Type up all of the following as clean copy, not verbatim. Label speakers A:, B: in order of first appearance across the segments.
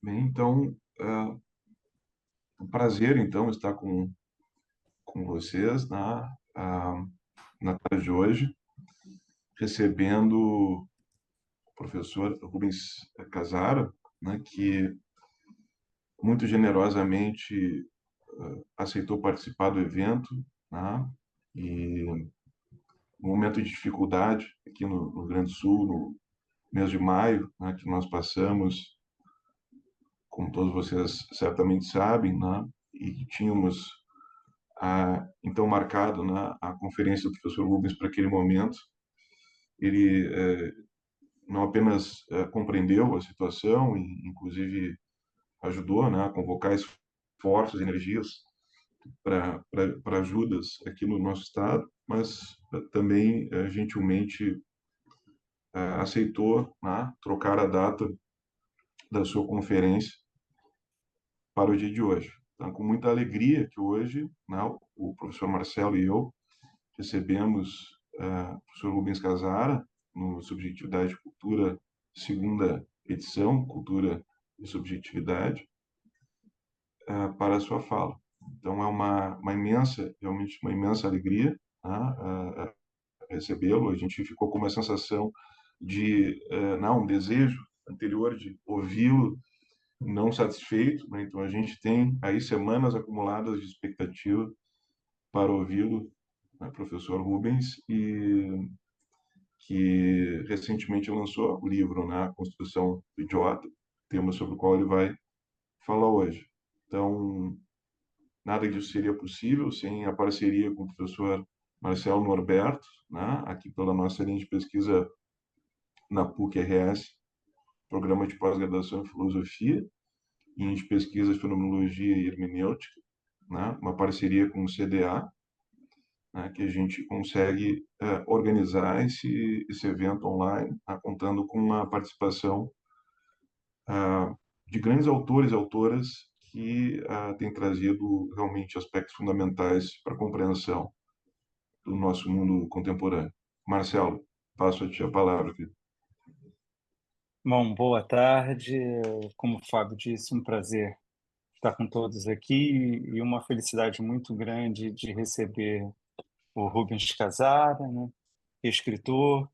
A: Bem, então, um prazer, então, estar com vocês na tarde de hoje, recebendo o professor Rubens Casara, né, que muito generosamente aceitou participar do evento, né, e no momento de dificuldade aqui no Rio Grande do Sul, no mês de maio, né, que nós passamos, como todos vocês certamente sabem, né, e tínhamos então marcado, né, a conferência do professor Rubens para aquele momento. Ele não apenas compreendeu a situação e inclusive ajudou, né, a convocar esforços e energias para ajudas aqui no nosso estado, mas também gentilmente aceitou, né, trocar a data da sua conferência para o dia de hoje. Então, com muita alegria que hoje, né, o professor Marcelo e eu recebemos o professor Rubens Casara no Subjetividade e Cultura, segunda edição, Cultura e Subjetividade, para a sua fala. Então, é uma imensa, realmente uma imensa alegria, né, recebê-lo. A gente ficou com uma sensação de, não, um desejo anterior de ouvi-lo não satisfeito, né? Então, a gente tem aí semanas acumuladas de expectativa para ouvi-lo, né, professor Rubens, e que recentemente lançou o livro, né, A Construção do Idiota, tema sobre o qual ele vai falar hoje. Então, nada disso seria possível sem a parceria com o professor Marcelo Norberto, né, aqui pela nossa linha de pesquisa na PUC-RS, Programa de Pós-Graduação em Filosofia, linha de pesquisa Fenomenologia e Hermenêutica, né, uma parceria com o CDA, né, que a gente consegue organizar esse evento online, né, contando com a participação de grandes autores e autoras que têm trazido realmente aspectos fundamentais para a compreensão do nosso mundo contemporâneo. Marcelo, passo a ti a palavra aqui.
B: Bom, boa tarde. Como o Fábio disse, um prazer estar com todos aqui e uma felicidade muito grande de receber o Rubens Casara, né? Escritor,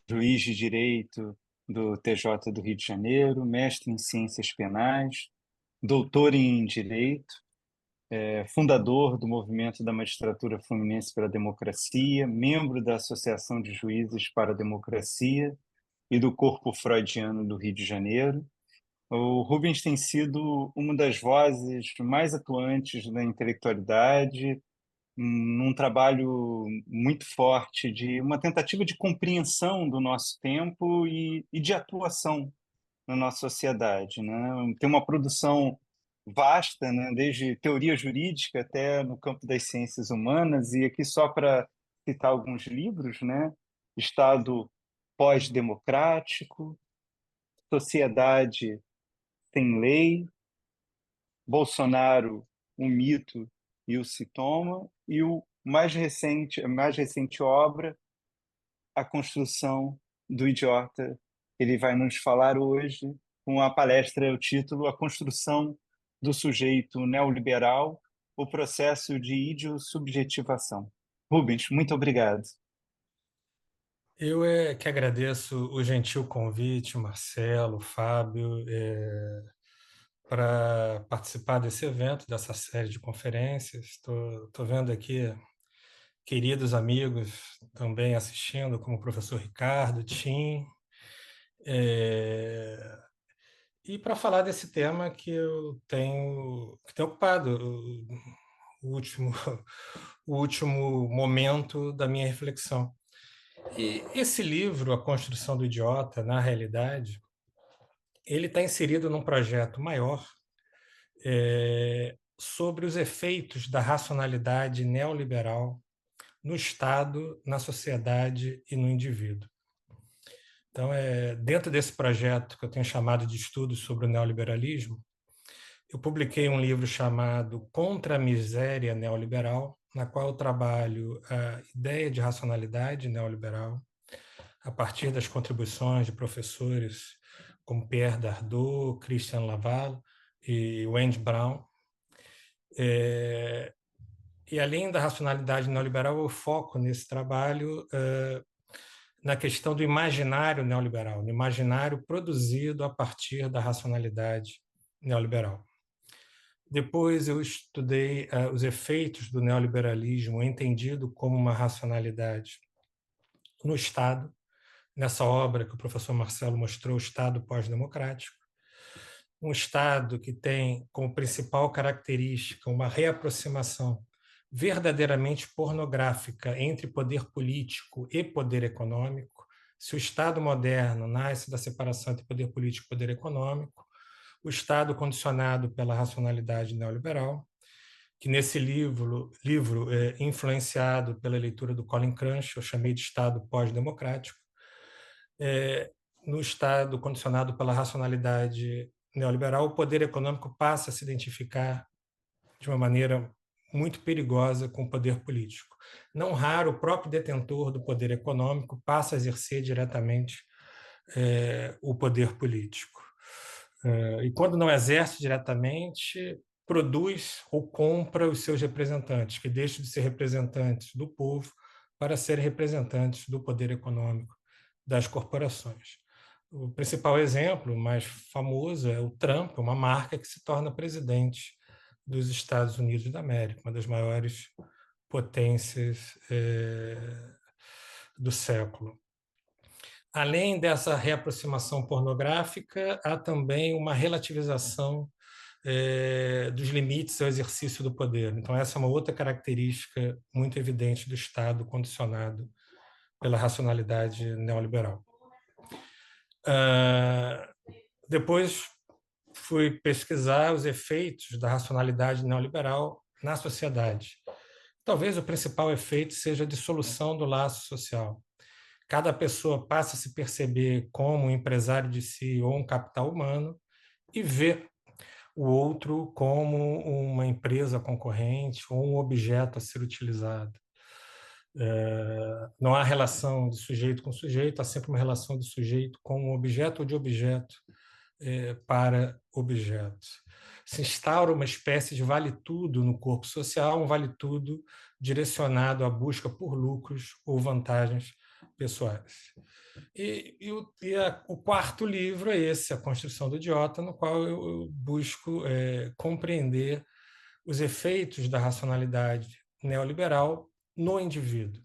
B: juiz de direito do TJ do Rio de Janeiro, mestre em ciências penais, doutor em direito, fundador do Movimento da Magistratura Fluminense pela Democracia, membro da Associação de Juízes para a Democracia e do Corpo Freudiano do Rio de Janeiro. O Rubens tem sido uma das vozes mais atuantes da intelectualidade, num trabalho muito forte de uma tentativa de compreensão do nosso tempo e de atuação na nossa sociedade, né? Tem uma produção vasta, né? Desde teoria jurídica até no campo das ciências humanas, e aqui só para citar alguns livros, né? Estado pós-democrático, Sociedade sem lei, Bolsonaro, o mito e o sintoma, e a mais recente obra, A Construção do Idiota. Ele vai nos falar hoje com a palestra, o título A Construção do Sujeito Neoliberal, o Processo de Idiosubjetivação. Rubens, muito obrigado.
C: Eu é que agradeço o gentil convite, Marcelo, Fábio, para participar desse evento, dessa série de conferências. Estou vendo aqui queridos amigos também assistindo, como o professor Ricardo, Tim, e para falar desse tema que tem ocupado o último, o último momento da minha reflexão. E esse livro, A Construção do Idiota, na realidade, ele está inserido num projeto maior sobre os efeitos da racionalidade neoliberal no Estado, na sociedade e no indivíduo. Então, dentro desse projeto que eu tenho chamado de Estudos sobre o Neoliberalismo, eu publiquei um livro chamado Contra a Miséria Neoliberal, na qual eu trabalho a ideia de racionalidade neoliberal, a partir das contribuições de professores como Pierre Dardot, Christian Laval e Wendy Brown. E além da racionalidade neoliberal, eu foco nesse trabalho na questão do imaginário neoliberal, no imaginário produzido a partir da racionalidade neoliberal. Depois eu estudei os efeitos do neoliberalismo entendido como uma racionalidade no Estado, nessa obra que o professor Marcelo mostrou, o Estado pós-democrático. Um Estado que tem como principal característica uma reaproximação verdadeiramente pornográfica entre poder político e poder econômico. Se o Estado moderno nasce da separação entre poder político e poder econômico, o Estado condicionado pela racionalidade neoliberal, que nesse livro influenciado pela leitura do Colin Crunch, eu chamei de Estado pós-democrático, no Estado condicionado pela racionalidade neoliberal, o poder econômico passa a se identificar de uma maneira muito perigosa com o poder político. Não raro, o próprio detentor do poder econômico passa a exercer diretamente o poder político. E quando não exerce diretamente, produz ou compra os seus representantes, que deixam de ser representantes do povo para serem representantes do poder econômico das corporações. O principal exemplo, mais famoso, é o Trump, uma marca que se torna presidente dos Estados Unidos da América, uma das maiores potências do século. Além dessa reaproximação pornográfica, há também uma relativização dos limites ao exercício do poder. Então, essa é uma outra característica muito evidente do Estado condicionado pela racionalidade neoliberal. Depois fui pesquisar os efeitos da racionalidade neoliberal na sociedade. Talvez o principal efeito seja a dissolução do laço social. Cada pessoa passa a se perceber como um empresário de si ou um capital humano e vê o outro como uma empresa concorrente ou um objeto a ser utilizado. Não há relação de sujeito com sujeito, há sempre uma relação de sujeito com um objeto ou de objeto para objeto. Se instaura uma espécie de vale-tudo no corpo social, um vale-tudo direcionado à busca por lucros ou vantagens pessoais. O quarto livro é esse, A Construção do Idiota, no qual eu busco compreender os efeitos da racionalidade neoliberal no indivíduo.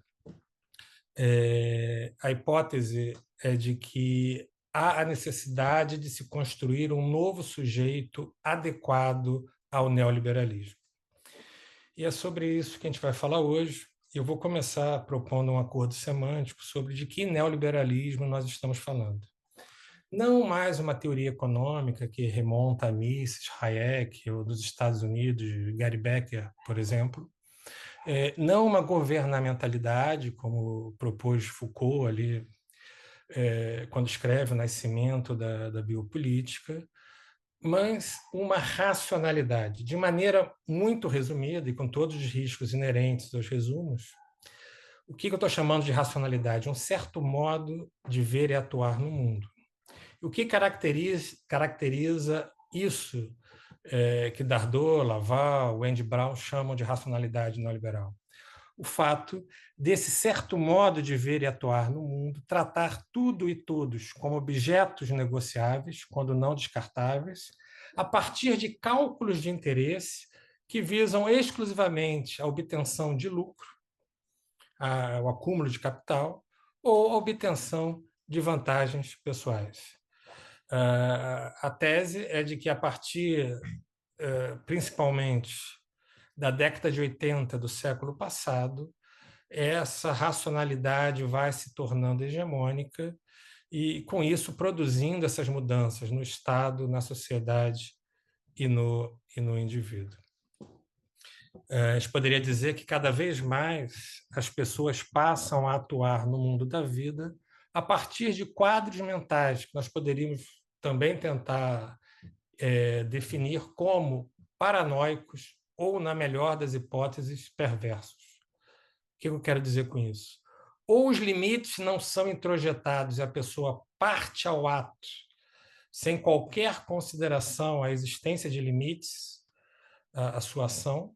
C: A hipótese é de que há a necessidade de se construir um novo sujeito adequado ao neoliberalismo. E é sobre isso que a gente vai falar hoje. Eu vou começar propondo um acordo semântico sobre de que neoliberalismo nós estamos falando. Não mais uma teoria econômica que remonta a Mises, Hayek, ou dos Estados Unidos, Gary Becker, por exemplo. Não uma governamentalidade, como propôs Foucault ali, quando escreve O Nascimento da Biopolítica, mas uma racionalidade. De maneira muito resumida e com todos os riscos inerentes aos resumos, o que eu estou chamando de racionalidade? Um certo modo de ver e atuar no mundo. E o que caracteriza isso que Dardot, Laval, Wendy Brown chamam de racionalidade neoliberal? O fato desse certo modo de ver e atuar no mundo, tratar tudo e todos como objetos negociáveis, quando não descartáveis, a partir de cálculos de interesse que visam exclusivamente a obtenção de lucro, o acúmulo de capital ou a obtenção de vantagens pessoais. A tese é de que, a partir, principalmente, da década de 80 do século passado, essa racionalidade vai se tornando hegemônica e, com isso, produzindo essas mudanças no Estado, na sociedade e no indivíduo. A gente poderia dizer que, cada vez mais, as pessoas passam a atuar no mundo da vida a partir de quadros mentais que nós poderíamos também tentar definir como paranoicos ou, na melhor das hipóteses, perversos. O que eu quero dizer com isso? Ou os limites não são introjetados e a pessoa parte ao ato sem qualquer consideração à existência de limites à sua ação,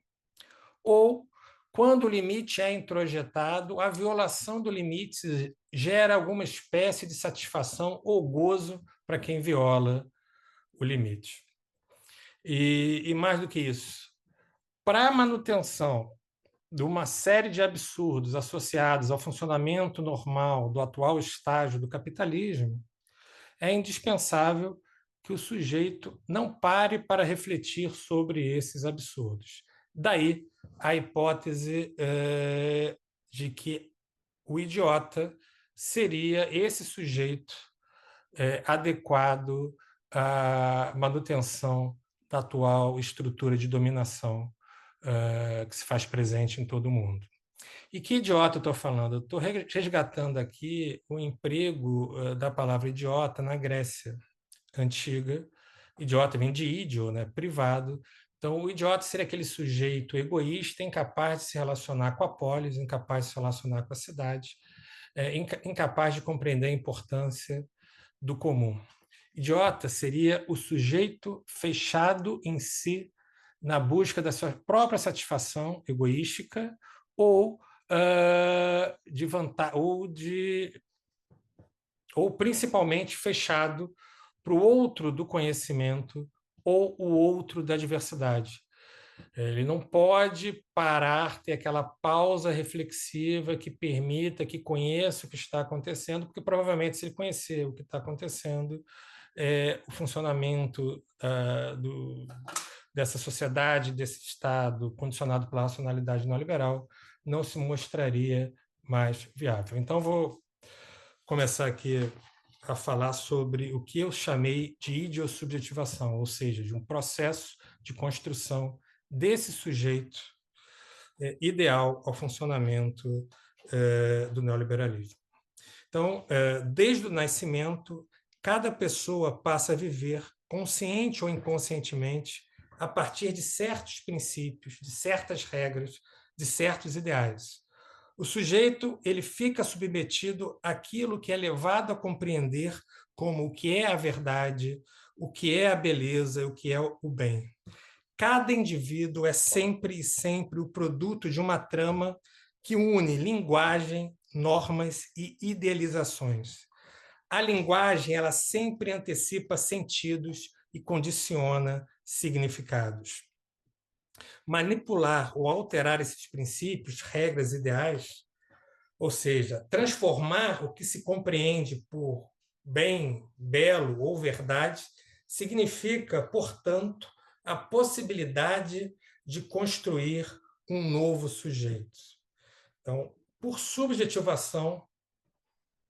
C: ou quando o limite é introjetado, a violação do limite gera alguma espécie de satisfação ou gozo para quem viola o limite. E mais do que isso, para a manutenção de uma série de absurdos associados ao funcionamento normal do atual estágio do capitalismo, é indispensável que o sujeito não pare para refletir sobre esses absurdos. Daí a hipótese de que o idiota seria esse sujeito adequado à manutenção da atual estrutura de dominação que se faz presente em todo o mundo. E que idiota eu estou falando? Eu estou resgatando aqui o emprego da palavra idiota na Grécia antiga. Idiota vem de idio, né? Privado. Então, o idiota seria aquele sujeito egoísta, incapaz de se relacionar com a polis, incapaz de se relacionar com a cidade, incapaz de compreender a importância do comum. Idiota seria o sujeito fechado em si, na busca da sua própria satisfação egoística ou ou principalmente fechado para o outro do conhecimento ou o outro da diversidade. Ele não pode parar, ter aquela pausa reflexiva que permita que conheça o que está acontecendo, porque provavelmente se ele conhecer o que está acontecendo, o funcionamento dessa sociedade, desse Estado condicionado pela racionalidade neoliberal, não se mostraria mais viável. Então, vou começar aqui a falar sobre o que eu chamei de idiosubjetivação, ou seja, de um processo de construção desse sujeito ideal ao funcionamento do neoliberalismo. Então, desde o nascimento, cada pessoa passa a viver, consciente ou inconscientemente, a partir de certos princípios, de certas regras, de certos ideais. O sujeito ele fica submetido àquilo que é levado a compreender como o que é a verdade, o que é a beleza, o que é o bem. Cada indivíduo é sempre e sempre o produto de uma trama que une linguagem, normas e idealizações. A linguagem ela sempre antecipa sentidos e condiciona significados. Manipular ou alterar esses princípios, regras, ideais, ou seja, transformar o que se compreende por bem, belo ou verdade, significa, portanto, a possibilidade de construir um novo sujeito. Então, por subjetivação,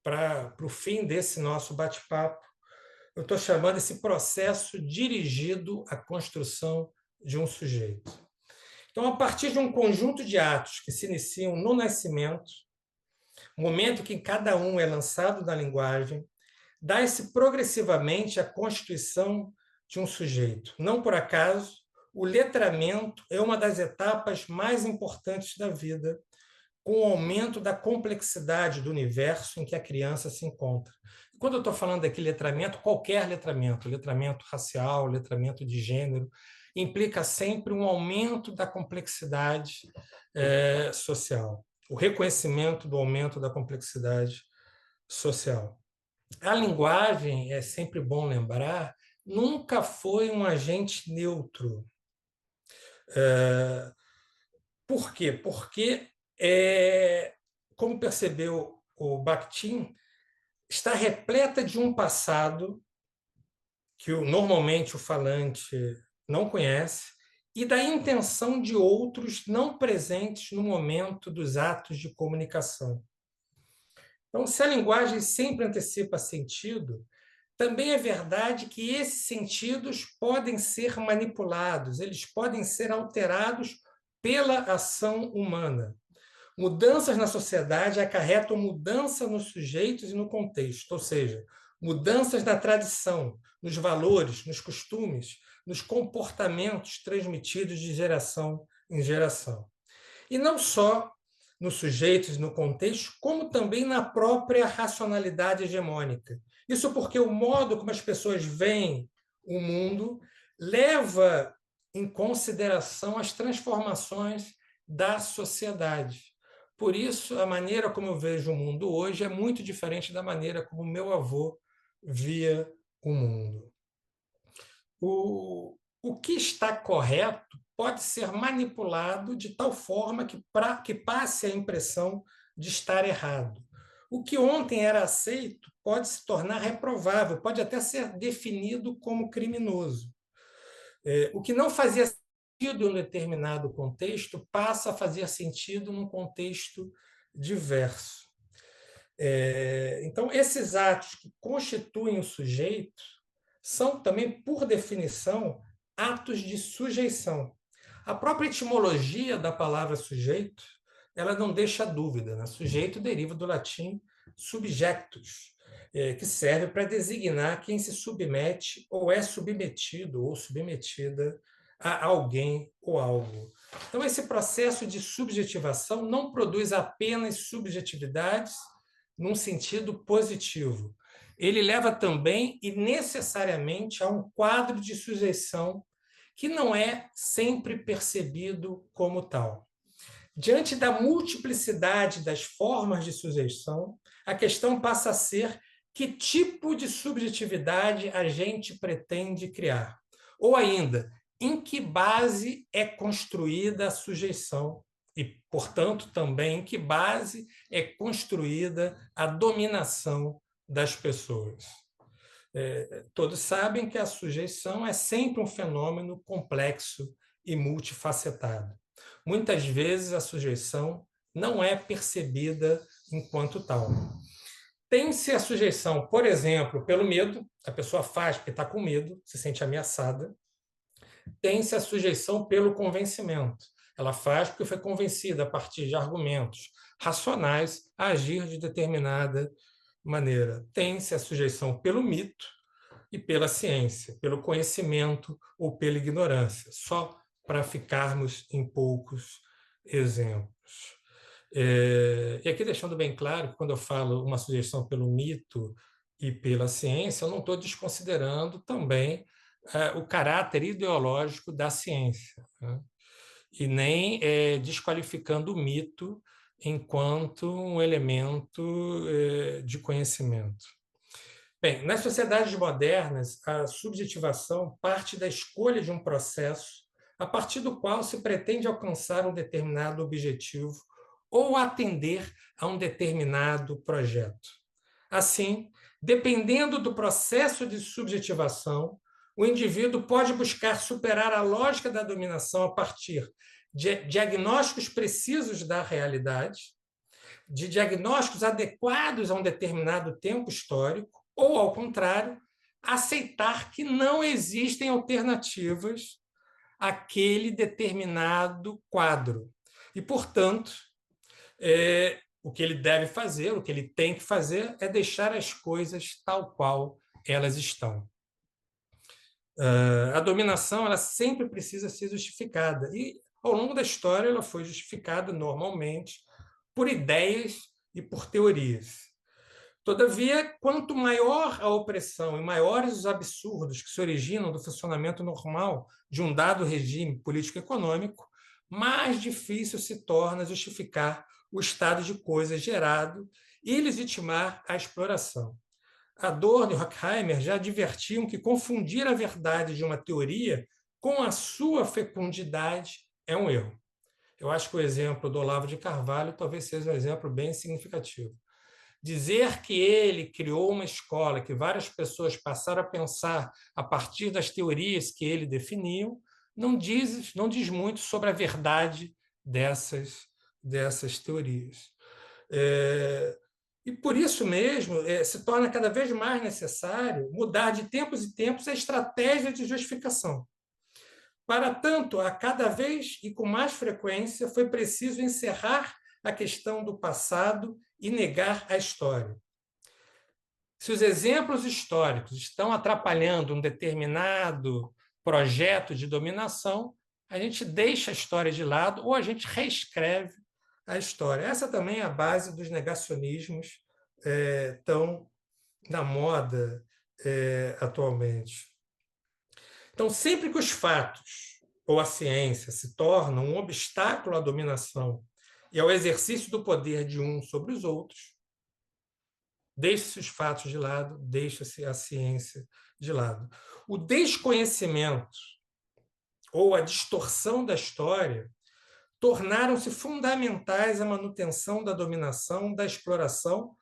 C: para o fim desse nosso bate-papo, eu estou chamando esse processo dirigido à construção de um sujeito. Então, a partir de um conjunto de atos que se iniciam no nascimento, momento que cada um é lançado na linguagem, dá-se progressivamente a constituição de um sujeito. Não por acaso, o letramento é uma das etapas mais importantes da vida, com o aumento da complexidade do universo em que a criança se encontra. Quando eu estou falando aqui letramento, qualquer letramento racial, letramento de gênero, implica sempre um aumento da complexidade social, o reconhecimento do aumento da complexidade social. A linguagem, é sempre bom lembrar, nunca foi um agente neutro. Por quê? Porque como percebeu o Bakhtin, está repleta de um passado que normalmente o falante não conhece e da intenção de outros não presentes no momento dos atos de comunicação. Então, se a linguagem sempre antecipa sentido, também é verdade que esses sentidos podem ser manipulados, eles podem ser alterados pela ação humana. Mudanças na sociedade acarretam mudança nos sujeitos e no contexto, ou seja, mudanças na tradição, nos valores, nos costumes, nos comportamentos transmitidos de geração em geração. E não só nos sujeitos e no contexto, como também na própria racionalidade hegemônica, Isso porque o modo como as pessoas veem o mundo leva em consideração as transformações da sociedade. Por isso, a maneira como eu vejo o mundo hoje é muito diferente da maneira como meu avô via o mundo. O que está correto pode ser manipulado de tal forma que passe a impressão de estar errado. O que ontem era aceito pode se tornar reprovável, pode até ser definido como criminoso. O que não fazia sentido em um determinado contexto passa a fazer sentido num contexto diverso. Então, esses atos que constituem o sujeito são também, por definição, atos de sujeição. A própria etimologia da palavra sujeito, ela não deixa dúvida, né? Sujeito deriva do latim subjectus, que serve para designar quem se submete ou é submetido ou submetida a alguém ou algo. Então, esse processo de subjetivação não produz apenas subjetividades num sentido positivo. Ele leva também e necessariamente a um quadro de sujeição que não é sempre percebido como tal. Diante da multiplicidade das formas de sujeição, a questão passa a ser que tipo de subjetividade a gente pretende criar. Ou ainda, em que base é construída a sujeição e, portanto, também em que base é construída a dominação das pessoas. Todos sabem que a sujeição é sempre um fenômeno complexo e multifacetado. Muitas vezes a sujeição não é percebida enquanto tal. Tem-se a sujeição, por exemplo, pelo medo, a pessoa faz porque está com medo, se sente ameaçada. Tem-se a sujeição pelo convencimento. Ela faz porque foi convencida a partir de argumentos racionais a agir de determinada maneira. Tem-se a sujeição pelo mito e pela ciência, pelo conhecimento ou pela ignorância, só para ficarmos em poucos exemplos. E aqui deixando bem claro que quando eu falo uma sujeição pelo mito e pela ciência, eu não estou desconsiderando também o caráter ideológico da ciência, né? E nem desqualificando o mito enquanto um elemento de conhecimento. Bem, nas sociedades modernas, a subjetivação parte da escolha de um processo a partir do qual se pretende alcançar um determinado objetivo ou atender a um determinado projeto. Assim, dependendo do processo de subjetivação, o indivíduo pode buscar superar a lógica da dominação a partir de diagnósticos precisos da realidade, de diagnósticos adequados a um determinado tempo histórico, ou, ao contrário, aceitar que não existem alternativas àquele determinado quadro. E, portanto, o que ele deve fazer, o que ele tem que fazer, é deixar as coisas tal qual elas estão. A dominação ela sempre precisa ser justificada. E, ao longo da história, ela foi justificada normalmente por ideias e por teorias. Todavia, quanto maior a opressão e maiores os absurdos que se originam do funcionamento normal de um dado regime político-econômico, mais difícil se torna justificar o estado de coisas gerado e legitimar a exploração. Adorno e Horkheimer já advertiam que confundir a verdade de uma teoria com a sua fecundidade é um erro. Eu acho que o exemplo do Olavo de Carvalho talvez seja um exemplo bem significativo. Dizer que ele criou uma escola que várias pessoas passaram a pensar a partir das teorias que ele definiu, não diz muito sobre a verdade dessas teorias. E por isso mesmo se torna cada vez mais necessário mudar de tempos em tempos a estratégia de justificação. Para tanto, a cada vez e com mais frequência foi preciso encerrar a questão do passado e negar a história. Se os exemplos históricos estão atrapalhando um determinado projeto de dominação, a gente deixa a história de lado ou a gente reescreve a história. Essa também é a base dos negacionismos tão na moda atualmente. Então, sempre que os fatos ou a ciência se tornam um obstáculo à dominação e ao exercício do poder de uns sobre os outros, deixa-se os fatos de lado, deixa-se a ciência de lado. O desconhecimento ou a distorção da história tornaram-se fundamentais à manutenção da dominação, da exploração,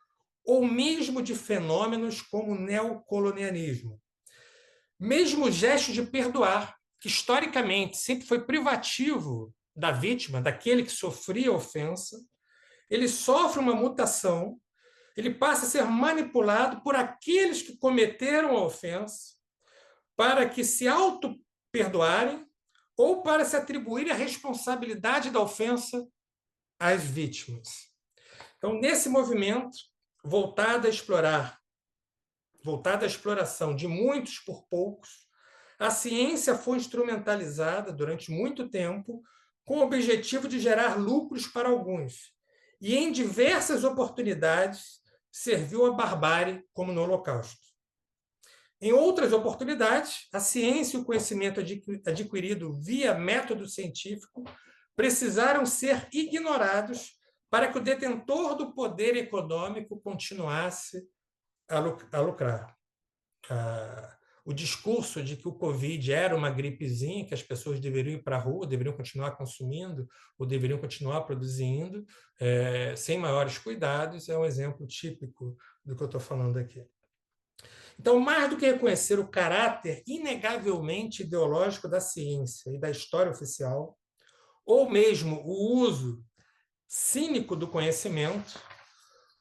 C: ou mesmo de fenômenos como o neocolonialismo. Mesmo o gesto de perdoar, que historicamente sempre foi privativo da vítima, daquele que sofria a ofensa, ele sofre uma mutação, ele passa a ser manipulado por aqueles que cometeram a ofensa para que se auto-perdoarem ou para se atribuir a responsabilidade da ofensa às vítimas. Então, nesse movimento voltado à exploração de muitos por poucos, a ciência foi instrumentalizada durante muito tempo com o objetivo de gerar lucros para alguns. E, em diversas oportunidades, serviu à barbárie, como no Holocausto. Em outras oportunidades, a ciência e o conhecimento adquirido via método científico precisaram ser ignorados para que o detentor do poder econômico continuasse a lucrar. O discurso de que o Covid era uma gripezinha, que as pessoas deveriam ir para a rua, deveriam continuar consumindo ou deveriam continuar produzindo, sem maiores cuidados, é um exemplo típico do que eu estou falando aqui. Então, mais do que reconhecer o caráter inegavelmente ideológico da ciência e da história oficial, ou mesmo o uso cínico do conhecimento,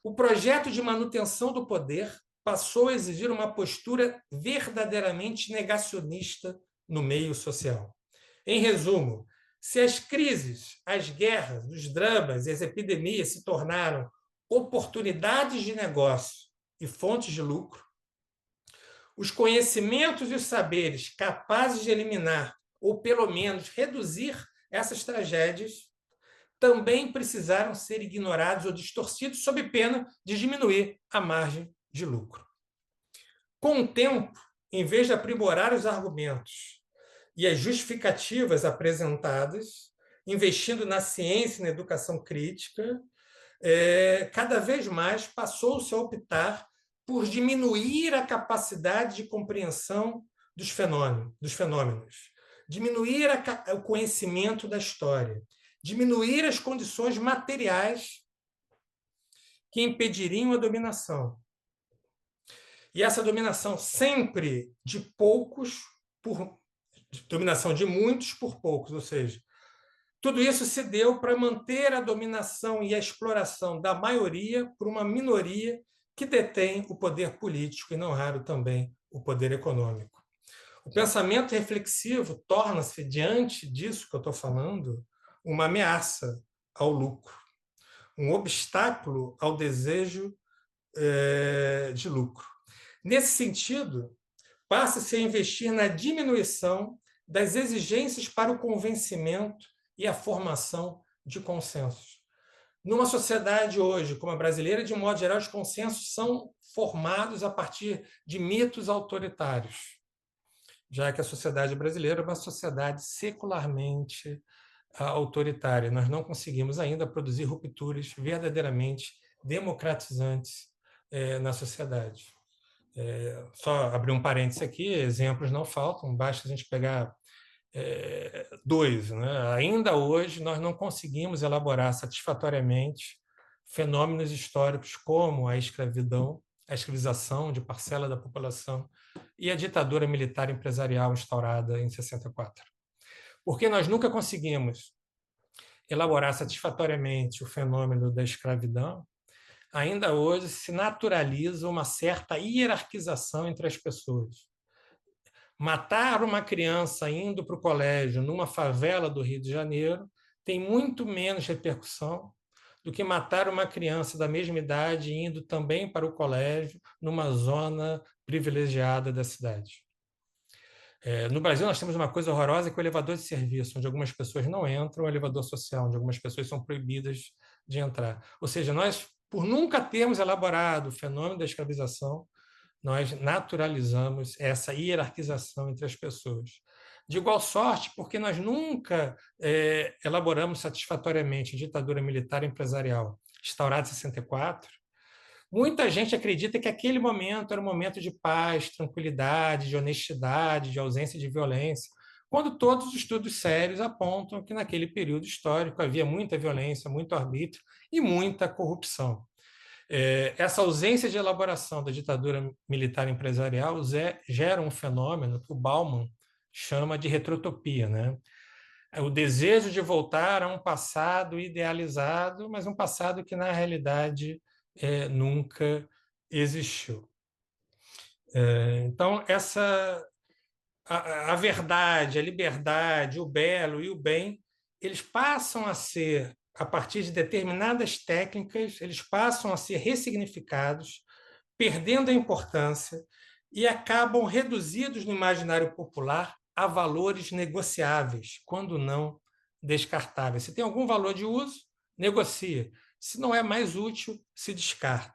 C: o projeto de manutenção do poder passou a exigir uma postura verdadeiramente negacionista no meio social. Em resumo, se as crises, as guerras, os dramas e as epidemias se tornaram oportunidades de negócio e fontes de lucro, os conhecimentos e os saberes capazes de eliminar ou, pelo menos, reduzir essas tragédias também precisaram ser ignorados ou distorcidos sob pena de diminuir a margem de lucro. Com o tempo, em vez de aprimorar os argumentos e as justificativas apresentadas, investindo na ciência e na educação crítica, cada vez mais passou-se a optar por diminuir a capacidade de compreensão dos fenômenos, diminuir o conhecimento da história, diminuir as condições materiais que impediriam a dominação. E essa dominação sempre de poucos, dominação de muitos por poucos, ou seja, tudo isso se deu para manter a dominação e a exploração da maioria por uma minoria que detém o poder político e, não raro, também o poder econômico. O pensamento reflexivo torna-se, diante disso que eu estou falando, uma ameaça ao lucro, um obstáculo ao desejo de lucro. Nesse sentido, passa-se a investir na diminuição das exigências para o convencimento e a formação de consensos. Numa sociedade hoje, como a brasileira, de modo geral, os consensos são formados a partir de mitos autoritários, já que a sociedade brasileira é uma sociedade secularmente autoritária. Nós não conseguimos ainda produzir rupturas verdadeiramente democratizantes na sociedade. Só abrir um parênteses aqui, exemplos não faltam, basta a gente pegar dois. Né? Ainda hoje, nós não conseguimos elaborar satisfatoriamente fenômenos históricos como a escravidão, a escravização de parcela da população e a ditadura militar empresarial instaurada em 64. Porque nós nunca conseguimos elaborar satisfatoriamente o fenômeno da escravidão, ainda hoje se naturaliza uma certa hierarquização entre as pessoas. Matar uma criança indo para o colégio numa favela do Rio de Janeiro tem muito menos repercussão do que matar uma criança da mesma idade indo também para o colégio numa zona privilegiada da cidade. No Brasil, nós temos uma coisa horrorosa que é o elevador de serviço, onde algumas pessoas não entram, o elevador social, onde algumas pessoas são proibidas de entrar. Ou seja, nós, por nunca termos elaborado o fenômeno da escravização, nós naturalizamos essa hierarquização entre as pessoas. De igual sorte, porque nós nunca elaboramos satisfatoriamente a ditadura militar empresarial instaurada em 64, muita gente acredita que aquele momento era um momento de paz, tranquilidade, de honestidade, de ausência de violência, quando todos os estudos sérios apontam que naquele período histórico havia muita violência, muito arbítrio e muita corrupção. Essa ausência de elaboração da ditadura militar empresarial gera um fenômeno que o Bauman chama de retrotopia, né? O desejo de voltar a um passado idealizado, mas um passado que, na realidade, nunca existiu. Então, a verdade, a liberdade, o belo e o bem, eles passam a ser, a partir de determinadas técnicas, eles passam a ser ressignificados, perdendo a importância e acabam reduzidos no imaginário popular a valores negociáveis, quando não descartáveis. Se tem algum valor de uso, negocia. Se não é mais útil, se descarta.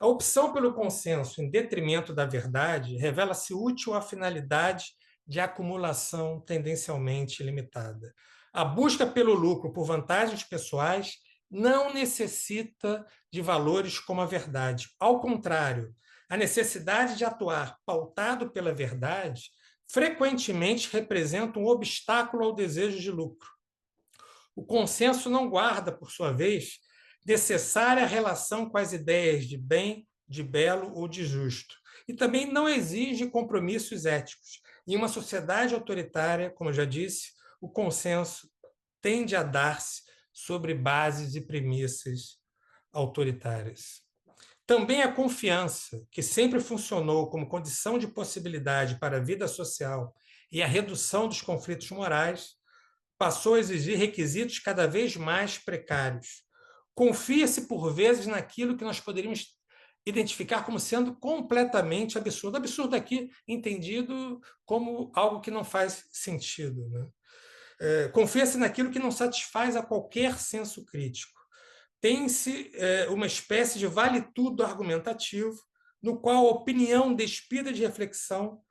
C: A opção pelo consenso em detrimento da verdade revela-se útil à finalidade de acumulação tendencialmente limitada. A busca pelo lucro por vantagens pessoais não necessita de valores como a verdade. Ao contrário, a necessidade de atuar pautado pela verdade frequentemente representa um obstáculo ao desejo de lucro. O consenso não guarda, por sua vez, necessária relação com as ideias de bem, de belo ou de justo. E também não exige compromissos éticos. Em uma sociedade autoritária, como eu já disse, o consenso tende a dar-se sobre bases e premissas autoritárias. Também a confiança, que sempre funcionou como condição de possibilidade para a vida social e a redução dos conflitos morais, passou a exigir requisitos cada vez mais precários. Confia-se, por vezes, naquilo que nós poderíamos identificar como sendo completamente absurdo. Absurdo aqui entendido como algo que não faz sentido, né? Confia-se naquilo que não satisfaz a qualquer senso crítico. Tem-se uma espécie de vale-tudo argumentativo, no qual a opinião despida de reflexão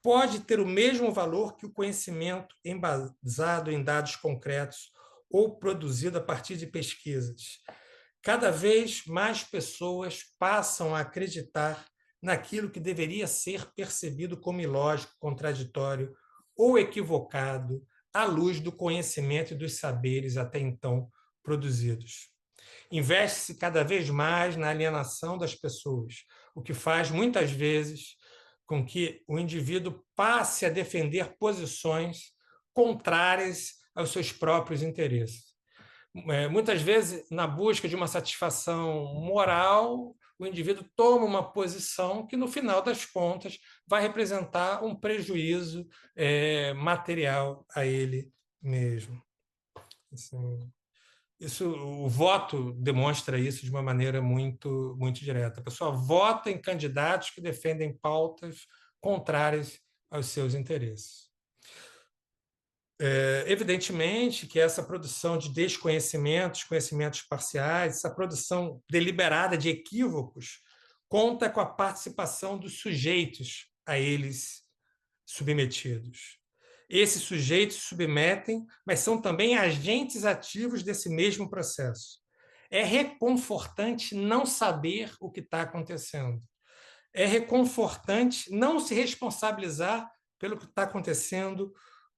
C: pode ter o mesmo valor que o conhecimento embasado em dados concretos ou produzido a partir de pesquisas. Cada vez mais pessoas passam a acreditar naquilo que deveria ser percebido como ilógico, contraditório ou equivocado à luz do conhecimento e dos saberes até então produzidos. Investe-se cada vez mais na alienação das pessoas, o que faz, muitas vezes, com que o indivíduo passe a defender posições contrárias aos seus próprios interesses. Muitas vezes, na busca de uma satisfação moral, o indivíduo toma uma posição que, no final das contas, vai representar um prejuízo material a ele mesmo. Assim, o voto demonstra isso de uma maneira muito, muito direta. A pessoa vota em candidatos que defendem pautas contrárias aos seus interesses. Evidentemente que essa produção de desconhecimentos, conhecimentos parciais, essa produção deliberada de equívocos, conta com a participação dos sujeitos a eles submetidos. Esses sujeitos se submetem, mas são também agentes ativos desse mesmo processo. É reconfortante não saber o que está acontecendo. É reconfortante não se responsabilizar pelo que está acontecendo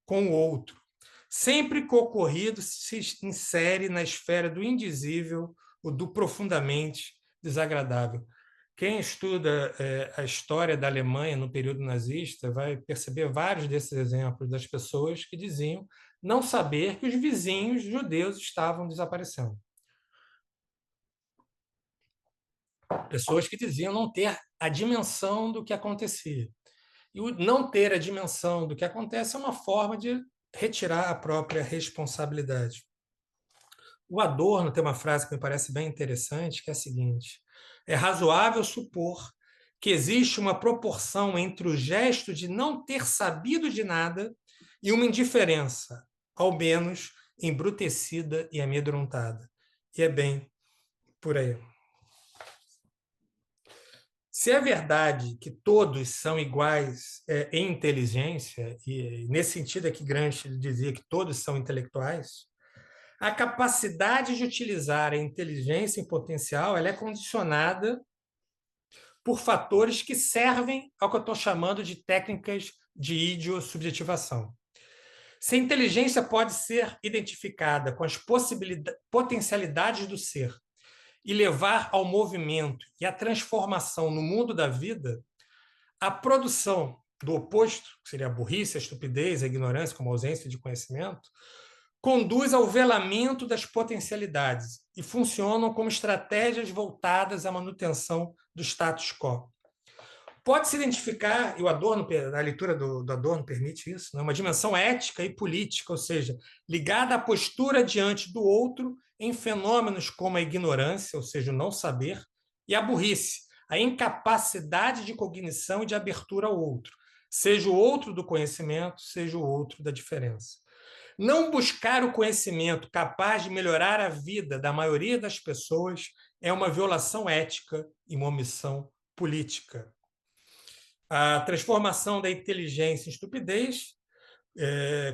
C: com o outro. Sempre que o ocorrido se insere na esfera do indizível ou do profundamente desagradável. Quem estuda a história da Alemanha no período nazista vai perceber vários desses exemplos das pessoas que diziam não saber que os vizinhos judeus estavam desaparecendo. Pessoas que diziam não ter a dimensão do que acontecia. E o não ter a dimensão do que acontece é uma forma de retirar a própria responsabilidade. O Adorno tem uma frase que me parece bem interessante, que é a seguinte: é razoável supor que existe uma proporção entre o gesto de não ter sabido de nada e uma indiferença, ao menos embrutecida e amedrontada. E é bem por aí. Se é verdade que todos são iguais em inteligência, e nesse sentido é que Gramsci dizia que todos são intelectuais, a capacidade de utilizar a inteligência em potencial ela é condicionada por fatores que servem ao que eu estou chamando de técnicas de idiosubjetivação. Se a inteligência pode ser identificada com as potencialidades do ser e levar ao movimento e à transformação no mundo da vida, a produção do oposto, que seria a burrice, a estupidez, a ignorância, como a ausência de conhecimento, conduz ao velamento das potencialidades e funcionam como estratégias voltadas à manutenção do status quo. Pode-se identificar, e o Adorno, a leitura do Adorno permite isso, né? Uma dimensão ética e política, ou seja, ligada à postura diante do outro em fenômenos como a ignorância, ou seja, o não saber, e a burrice, a incapacidade de cognição e de abertura ao outro, seja o outro do conhecimento, seja o outro da diferença. Não buscar o conhecimento capaz de melhorar a vida da maioria das pessoas é uma violação ética e uma omissão política. A transformação da inteligência em estupidez,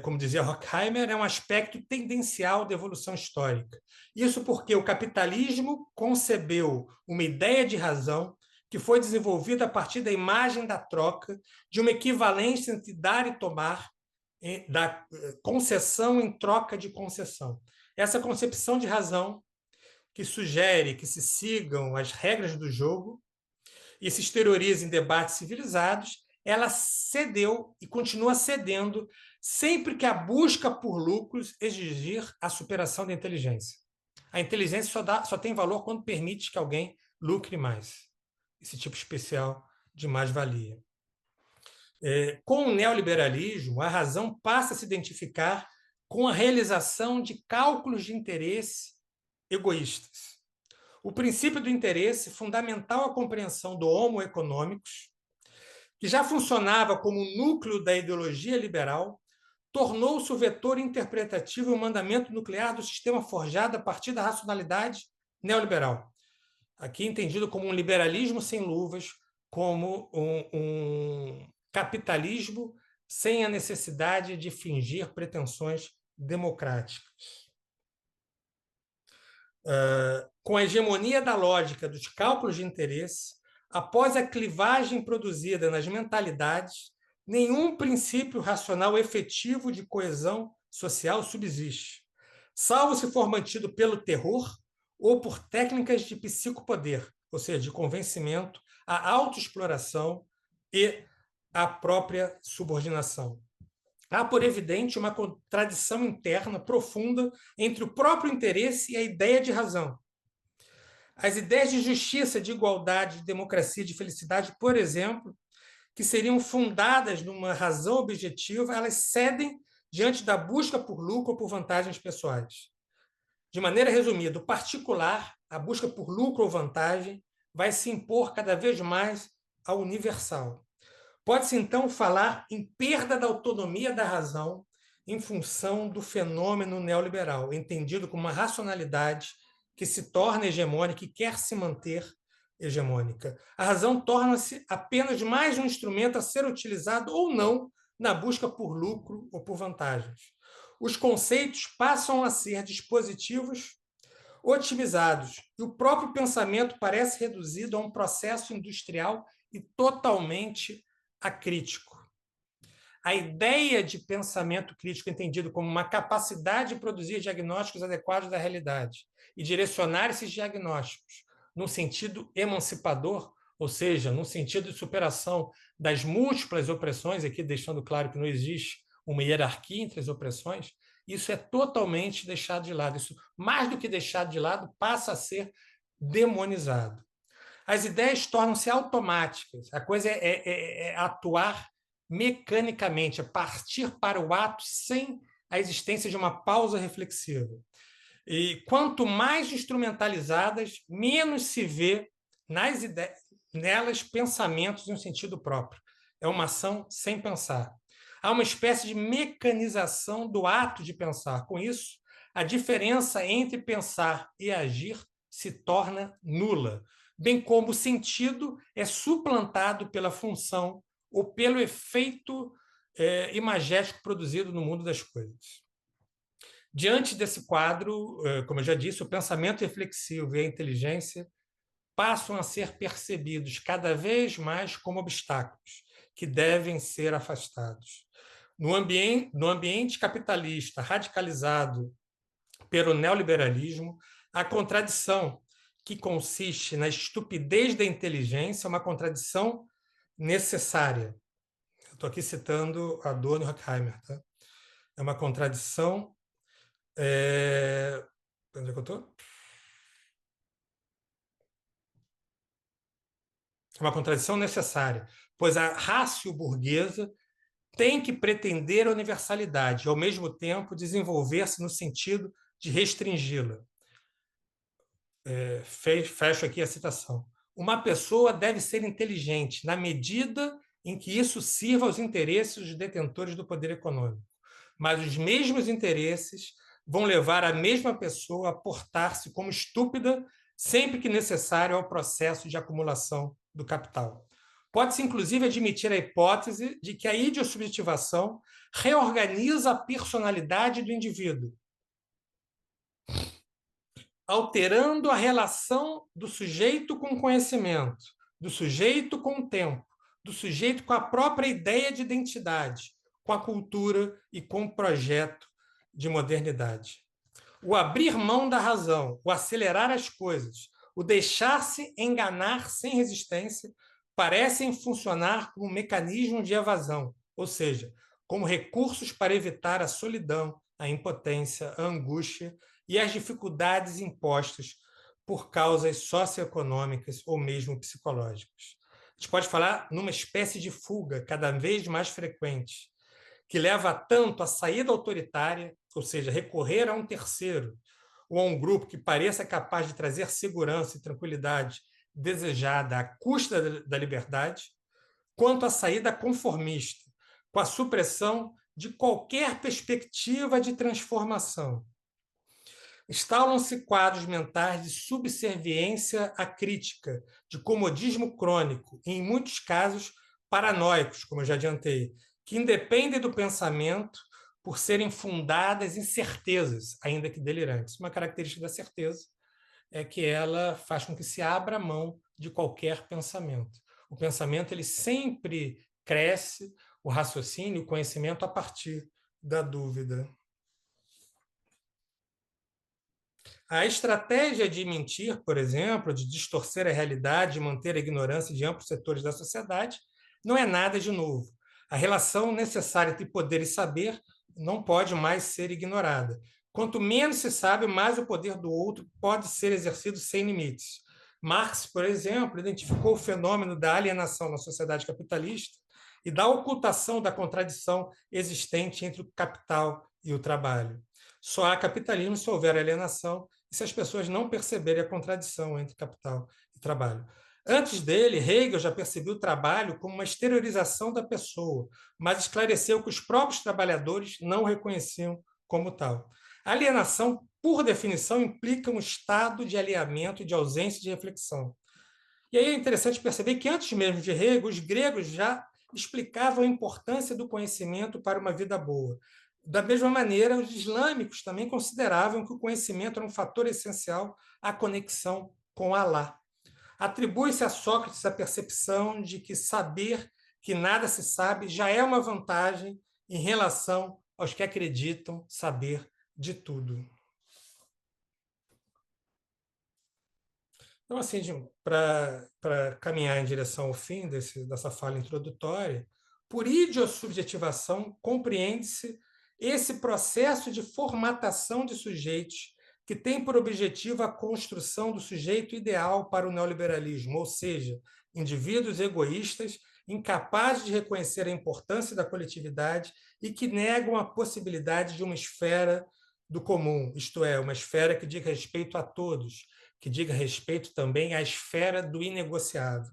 C: como dizia Horkheimer, é um aspecto tendencial da evolução histórica. Isso porque o capitalismo concebeu uma ideia de razão que foi desenvolvida a partir da imagem da troca, de uma equivalência entre dar e tomar, da concessão em troca de concessão. Essa concepção de razão que sugere que se sigam as regras do jogo e se exterioriza em debates civilizados, ela cedeu e continua cedendo sempre que a busca por lucros exigir a superação da inteligência. A inteligência só tem valor quando permite que alguém lucre mais. Esse tipo especial de mais-valia. Com o neoliberalismo, a razão passa a se identificar com a realização de cálculos de interesse egoístas. O princípio do interesse, fundamental à compreensão do Homo economicus, que já funcionava como núcleo da ideologia liberal, tornou-se o vetor interpretativo e o mandamento nuclear do sistema forjado a partir da racionalidade neoliberal. Aqui entendido como um liberalismo sem luvas, como um capitalismo sem a necessidade de fingir pretensões democráticas. Com a hegemonia da lógica dos cálculos de interesse, após a clivagem produzida nas mentalidades, nenhum princípio racional efetivo de coesão social subsiste, salvo se for mantido pelo terror ou por técnicas de psicopoder, ou seja, de convencimento, a autoexploração e a própria subordinação. Há, por evidente, uma contradição interna profunda entre o próprio interesse e a ideia de razão. As ideias de justiça, de igualdade, de democracia, de felicidade, por exemplo, que seriam fundadas numa razão objetiva, elas cedem diante da busca por lucro ou por vantagens pessoais. De maneira resumida, o particular, a busca por lucro ou vantagem, vai se impor cada vez mais ao universal. Pode-se, então, falar em perda da autonomia da razão em função do fenômeno neoliberal, entendido como uma racionalidade que se torna hegemônica e quer se manter hegemônica. A razão torna-se apenas mais um instrumento a ser utilizado ou não na busca por lucro ou por vantagens. Os conceitos passam a ser dispositivos otimizados e o próprio pensamento parece reduzido a um processo industrial e totalmente acrítico. A ideia de pensamento crítico, entendido como uma capacidade de produzir diagnósticos adequados da realidade e direcionar esses diagnósticos num sentido emancipador, ou seja, num sentido de superação das múltiplas opressões, aqui deixando claro que não existe uma hierarquia entre as opressões, isso é totalmente deixado de lado. Isso, mais do que deixado de lado, passa a ser demonizado. As ideias tornam-se automáticas. A coisa é atuar mecanicamente, é partir para o ato sem a existência de uma pausa reflexiva. E quanto mais instrumentalizadas, menos se vê nelas pensamentos em um sentido próprio. É uma ação sem pensar. Há uma espécie de mecanização do ato de pensar. Com isso, a diferença entre pensar e agir se torna nula. bem como o sentido é suplantado pela função ou pelo efeito imagético produzido no mundo das coisas. Diante desse quadro, como eu já disse, o pensamento reflexivo e a inteligência passam a ser percebidos cada vez mais como obstáculos que devem ser afastados. No ambiente capitalista radicalizado pelo neoliberalismo, a contradição que consiste na estupidez da inteligência é uma contradição necessária. Estou aqui citando Adorno e Horkheimer. Tá? É uma contradição... Onde é que eu estou? É uma contradição necessária, pois a ratio burguesa tem que pretender a universalidade e, ao mesmo tempo, desenvolver-se no sentido de restringi-la. Fecho aqui a citação. Uma pessoa deve ser inteligente na medida em que isso sirva aos interesses dos detentores do poder econômico. Mas os mesmos interesses vão levar a mesma pessoa a portar-se como estúpida sempre que necessário ao processo de acumulação do capital. Pode-se, inclusive, admitir a hipótese de que a idiosubjetivação reorganiza a personalidade do indivíduo, alterando a relação do sujeito com o conhecimento, do sujeito com o tempo, do sujeito com a própria ideia de identidade, com a cultura e com o projeto de modernidade. O abrir mão da razão, o acelerar as coisas, o deixar-se enganar sem resistência, parecem funcionar como mecanismo de evasão, ou seja, como recursos para evitar a solidão, a impotência, a angústia e as dificuldades impostas por causas socioeconômicas ou mesmo psicológicas. A gente pode falar numa espécie de fuga cada vez mais frequente, que leva tanto à saída autoritária, ou seja, recorrer a um terceiro ou a um grupo que pareça capaz de trazer segurança e tranquilidade desejada à custa da liberdade, quanto à saída conformista, com a supressão de qualquer perspectiva de transformação. Instalam-se quadros mentais de subserviência à crítica, de comodismo crônico, e, em muitos casos, paranoicos, como eu já adiantei, que independem do pensamento por serem fundadas em certezas, ainda que delirantes. Uma característica da certeza é que ela faz com que se abra mão de qualquer pensamento. O pensamento ele sempre cresce, o raciocínio, o conhecimento a partir da dúvida. A estratégia de mentir, por exemplo, de distorcer a realidade, de manter a ignorância de amplos setores da sociedade, não é nada de novo. A relação necessária entre poder e saber não pode mais ser ignorada. Quanto menos se sabe, mais o poder do outro pode ser exercido sem limites. Marx, por exemplo, identificou o fenômeno da alienação na sociedade capitalista e da ocultação da contradição existente entre o capital e o trabalho. Só há capitalismo se houver alienação e se as pessoas não perceberem a contradição entre capital e trabalho. Antes dele, Hegel já percebeu o trabalho como uma exteriorização da pessoa, mas esclareceu que os próprios trabalhadores não o reconheciam como tal. A alienação, por definição, implica um estado de alinhamento e de ausência de reflexão. E aí é interessante perceber que, antes mesmo de Hegel, os gregos já explicavam a importância do conhecimento para uma vida boa. Da mesma maneira, os islâmicos também consideravam que o conhecimento era um fator essencial à conexão com Alá. Atribui-se a Sócrates a percepção de que saber que nada se sabe já é uma vantagem em relação aos que acreditam saber de tudo. Então, assim, para caminhar em direção ao fim dessa fala introdutória, por idiosubjetivação compreende-se esse processo de formatação de sujeitos que tem por objetivo a construção do sujeito ideal para o neoliberalismo, ou seja, indivíduos egoístas, incapazes de reconhecer a importância da coletividade e que negam a possibilidade de uma esfera do comum, isto é, uma esfera que diga respeito a todos, que diga respeito também à esfera do inegociável.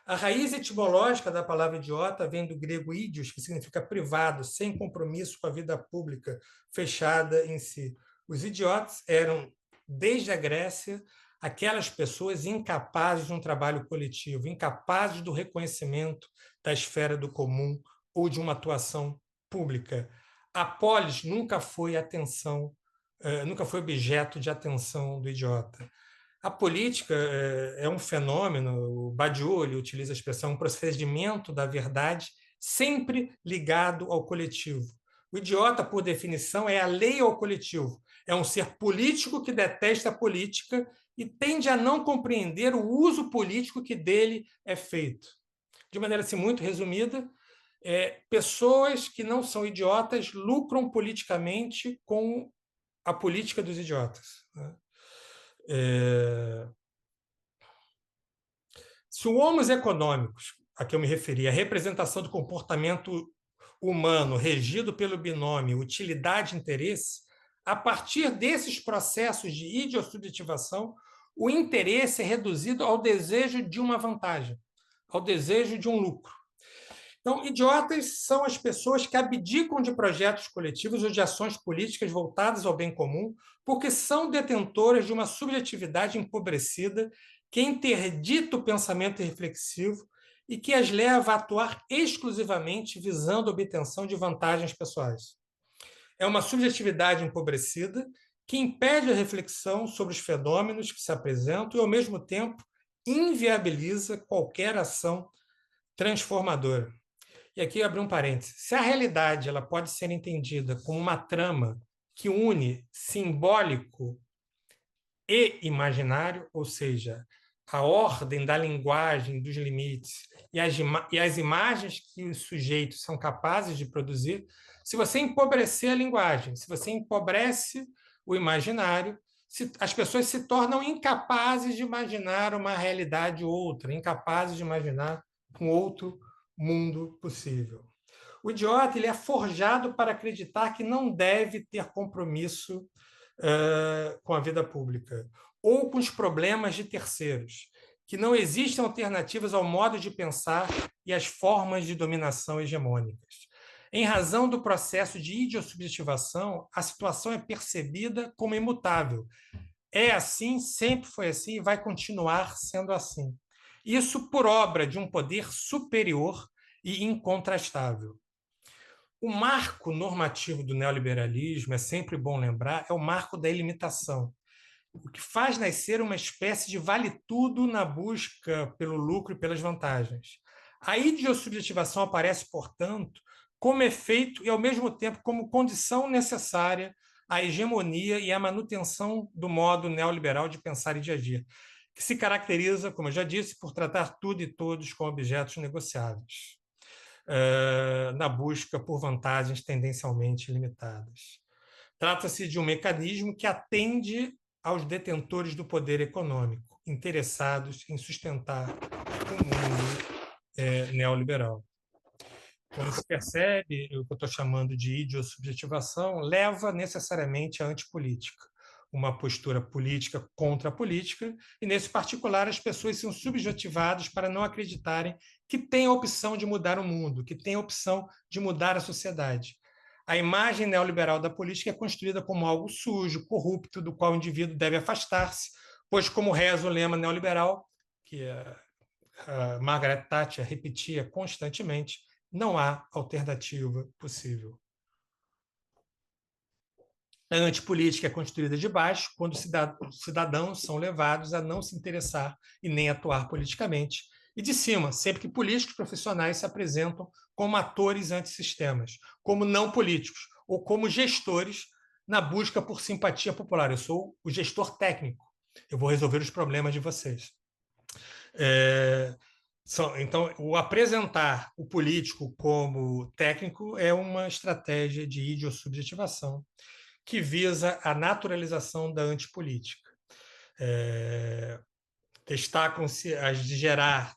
C: A raiz etimológica da palavra idiota vem do grego ídios, que significa privado, sem compromisso com a vida pública, fechada em si. Os idiotas eram, desde a Grécia, aquelas pessoas incapazes de um trabalho coletivo, incapazes do reconhecimento da esfera do comum ou de uma atuação pública. A polis nunca foi nunca foi objeto de atenção do idiota. A política é um fenômeno, o Badiou ele utiliza a expressão um procedimento da verdade sempre ligado ao coletivo. O idiota, por definição, é alheio ao coletivo. É um ser político que detesta a política e tende a não compreender o uso político que dele é feito. De maneira assim, muito resumida, pessoas que não são idiotas lucram politicamente com a política dos idiotas. Né? Se o homos econômicos, a que eu me referi, a representação do comportamento humano regido pelo binômio utilidade e interesse, a partir desses processos de idiosubjetivação, o interesse é reduzido ao desejo de uma vantagem, ao desejo de um lucro. Então, idiotas são as pessoas que abdicam de projetos coletivos ou de ações políticas voltadas ao bem comum, porque são detentoras de uma subjetividade empobrecida que interdita o pensamento reflexivo e que as leva a atuar exclusivamente visando a obtenção de vantagens pessoais. É uma subjetividade empobrecida que impede a reflexão sobre os fenômenos que se apresentam e, ao mesmo tempo, inviabiliza qualquer ação transformadora. E aqui eu abri um parênteses. Se a realidade ela pode ser entendida como uma trama que une simbólico e imaginário, ou seja, a ordem da linguagem, dos limites e as imagens que os sujeitos são capazes de produzir, se você empobrecer a linguagem, se você empobrece o imaginário, as pessoas se tornam incapazes de imaginar uma realidade outra, incapazes de imaginar um outro mundo possível. O idiota ele é forjado para acreditar que não deve ter compromisso com a vida pública ou com os problemas de terceiros, que não existem alternativas ao modo de pensar e às formas de dominação hegemônicas. Em razão do processo de idiosubjetivação, a situação é percebida como imutável. É assim, sempre foi assim e vai continuar sendo assim. Isso por obra de um poder superior e incontrastável. O marco normativo do neoliberalismo, é sempre bom lembrar, é o marco da ilimitação, o que faz nascer uma espécie de vale-tudo na busca pelo lucro e pelas vantagens. A idiosubjetivação aparece, portanto, como efeito e, ao mesmo tempo, como condição necessária à hegemonia e à manutenção do modo neoliberal de pensar e de agir, que se caracteriza, como eu já disse, por tratar tudo e todos como objetos negociáveis, na busca por vantagens tendencialmente limitadas. Trata-se de um mecanismo que atende aos detentores do poder econômico, interessados em sustentar o mundo neoliberal. Quando se percebe o que eu estou chamando de idiosubjetivação, leva necessariamente à antipolítica, uma postura política contra a política, e, nesse particular, as pessoas são subjetivadas para não acreditarem que têm a opção de mudar o mundo, que têm a opção de mudar a sociedade. A imagem neoliberal da política é construída como algo sujo, corrupto, do qual o indivíduo deve afastar-se, pois, como reza o lema neoliberal, que a Margaret Thatcher repetia constantemente, não há alternativa possível. A antipolítica é construída de baixo, quando os cidadãos são levados a não se interessar e nem atuar politicamente, e de cima, sempre que políticos profissionais se apresentam como atores antissistemas, como não políticos, ou como gestores na busca por simpatia popular. Eu sou o gestor técnico, eu vou resolver os problemas de vocês. Então, o apresentar o político como técnico é uma estratégia de idiosubjetivação que visa a naturalização da antipolítica. Destacam-se as de gerar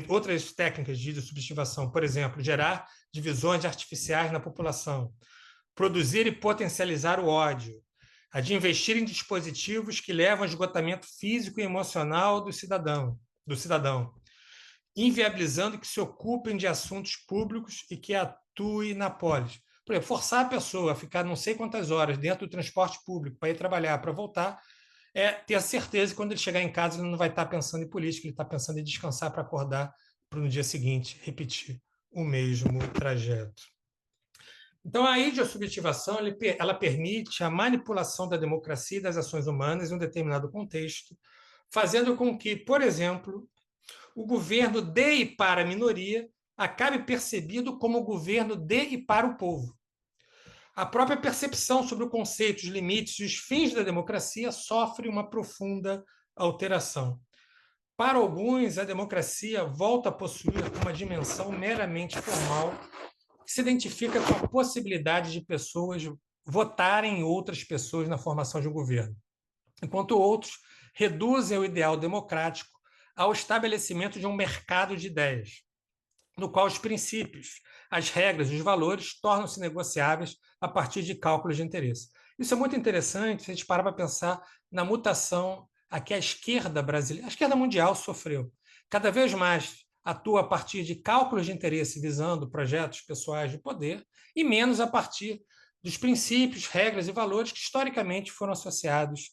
C: outras técnicas de idiosubjetivação, por exemplo, gerar divisões artificiais na população, produzir e potencializar o ódio, a de investir em dispositivos que levam ao esgotamento físico e emocional do cidadão, inviabilizando que se ocupem de assuntos públicos e que atuem na polis. Por exemplo, forçar a pessoa a ficar não sei quantas horas dentro do transporte público para ir trabalhar, para voltar, é ter a certeza que quando ele chegar em casa ele não vai estar pensando em política, ele está pensando em descansar para acordar para no dia seguinte repetir o mesmo trajeto. Então, a idiosubjetivação ela permite a manipulação da democracia e das ações humanas em um determinado contexto, fazendo com que, por exemplo, o governo de e para a minoria acabe percebido como o governo de e para o povo. A própria percepção sobre o conceito, os limites e os fins da democracia sofre uma profunda alteração. Para alguns, a democracia volta a possuir uma dimensão meramente formal, que se identifica com a possibilidade de pessoas votarem em outras pessoas na formação de um governo, enquanto outros reduzem o ideal democrático ao estabelecimento de um mercado de ideias, no qual os princípios, as regras e os valores tornam-se negociáveis a partir de cálculos de interesse. Isso é muito interessante se a gente parar para pensar na mutação a que a esquerda brasileira, a esquerda mundial sofreu. Cada vez mais atua a partir de cálculos de interesse visando projetos pessoais de poder e menos a partir dos princípios, regras e valores que historicamente foram associados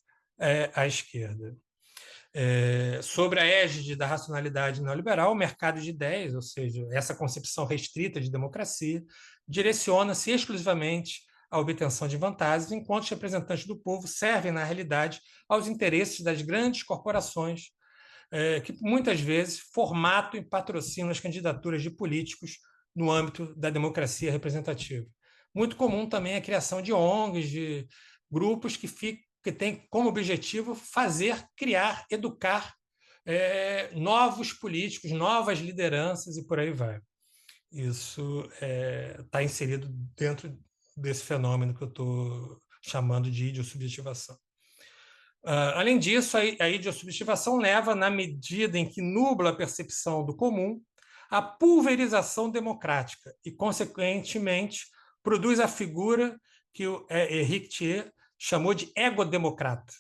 C: à esquerda. Sobre a égide da racionalidade neoliberal, o mercado de ideias, ou seja, essa concepção restrita de democracia, direciona-se exclusivamente à obtenção de vantagens, enquanto os representantes do povo servem, na realidade, aos interesses das grandes corporações, que muitas vezes formatam e patrocinam as candidaturas de políticos no âmbito da democracia representativa. Muito comum também a criação de ONGs, de grupos que tem como objetivo criar, educar novos políticos, novas lideranças e por aí vai. Isso está inserido dentro desse fenômeno que eu estou chamando de idiosubjetivação. Além disso, a idiosubjetivação leva, na medida em que nubla a percepção do comum, à pulverização democrática e, consequentemente, produz a figura que o Henri Thier chamou de egodemocrata,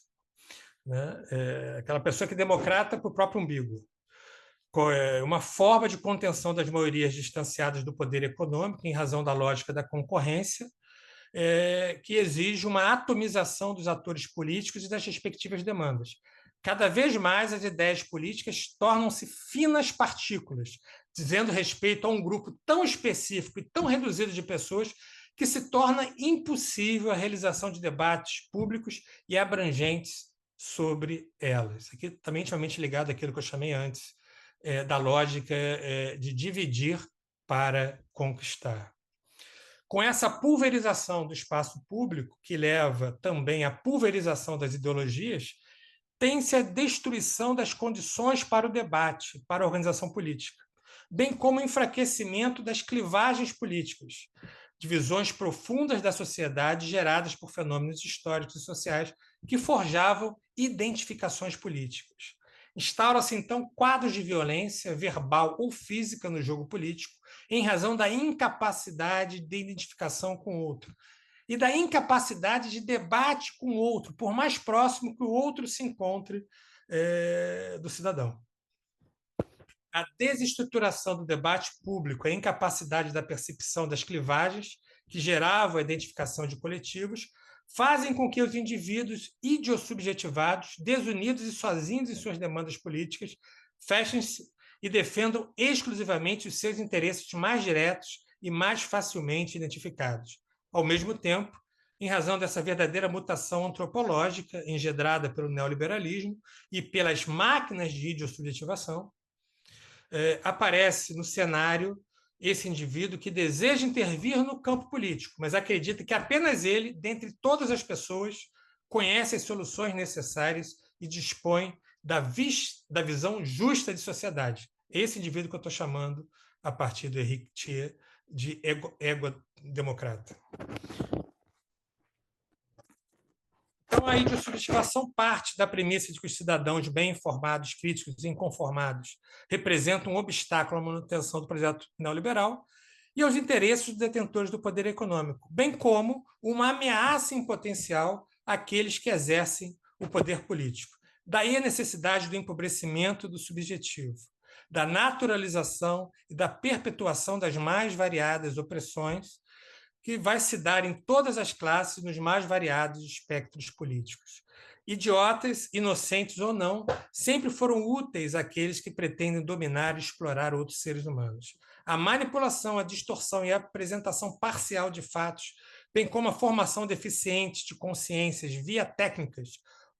C: né? Aquela pessoa que democrata para o próprio umbigo. Uma forma de contenção das maiorias distanciadas do poder econômico em razão da lógica da concorrência, que exige uma atomização dos atores políticos e das respectivas demandas. Cada vez mais as ideias políticas tornam-se finas partículas, dizendo respeito a um grupo tão específico e tão reduzido de pessoas que se torna impossível a realização de debates públicos e abrangentes sobre elas. Aqui também intimamente ligado àquilo que eu chamei antes, da lógica de dividir para conquistar. Com essa pulverização do espaço público, que leva também à pulverização das ideologias, tem-se a destruição das condições para o debate, para a organização política, bem como o enfraquecimento das clivagens políticas, divisões profundas da sociedade geradas por fenômenos históricos e sociais que forjavam identificações políticas. Instauram-se, então, quadros de violência verbal ou física no jogo político, em razão da incapacidade de identificação com o outro e da incapacidade de debate com o outro, por mais próximo que o outro se encontre do cidadão. A desestruturação do debate público, a incapacidade da percepção das clivagens que geravam a identificação de coletivos, fazem com que os indivíduos idiosubjetivados, desunidos e sozinhos em suas demandas políticas, fechem-se e defendam exclusivamente os seus interesses mais diretos e mais facilmente identificados. Ao mesmo tempo, em razão dessa verdadeira mutação antropológica engendrada pelo neoliberalismo e pelas máquinas de idiosubjetivação, aparece no cenário esse indivíduo que deseja intervir no campo político, mas acredita que apenas ele, dentre todas as pessoas, conhece as soluções necessárias e dispõe da visão justa de sociedade. Esse indivíduo que eu estou chamando, a partir do Henri Thier, de egodemocrata. Então, a idiosubjetivação parte da premissa de que os cidadãos bem informados, críticos e inconformados representam um obstáculo à manutenção do projeto neoliberal e aos interesses dos detentores do poder econômico, bem como uma ameaça em potencial àqueles que exercem o poder político. Daí a necessidade do empobrecimento do subjetivo, da naturalização e da perpetuação das mais variadas opressões, que vai se dar em todas as classes, nos mais variados espectros políticos. Idiotas, inocentes ou não, sempre foram úteis àqueles que pretendem dominar e explorar outros seres humanos. A manipulação, a distorção e a apresentação parcial de fatos, bem como a formação deficiente de consciências via técnicas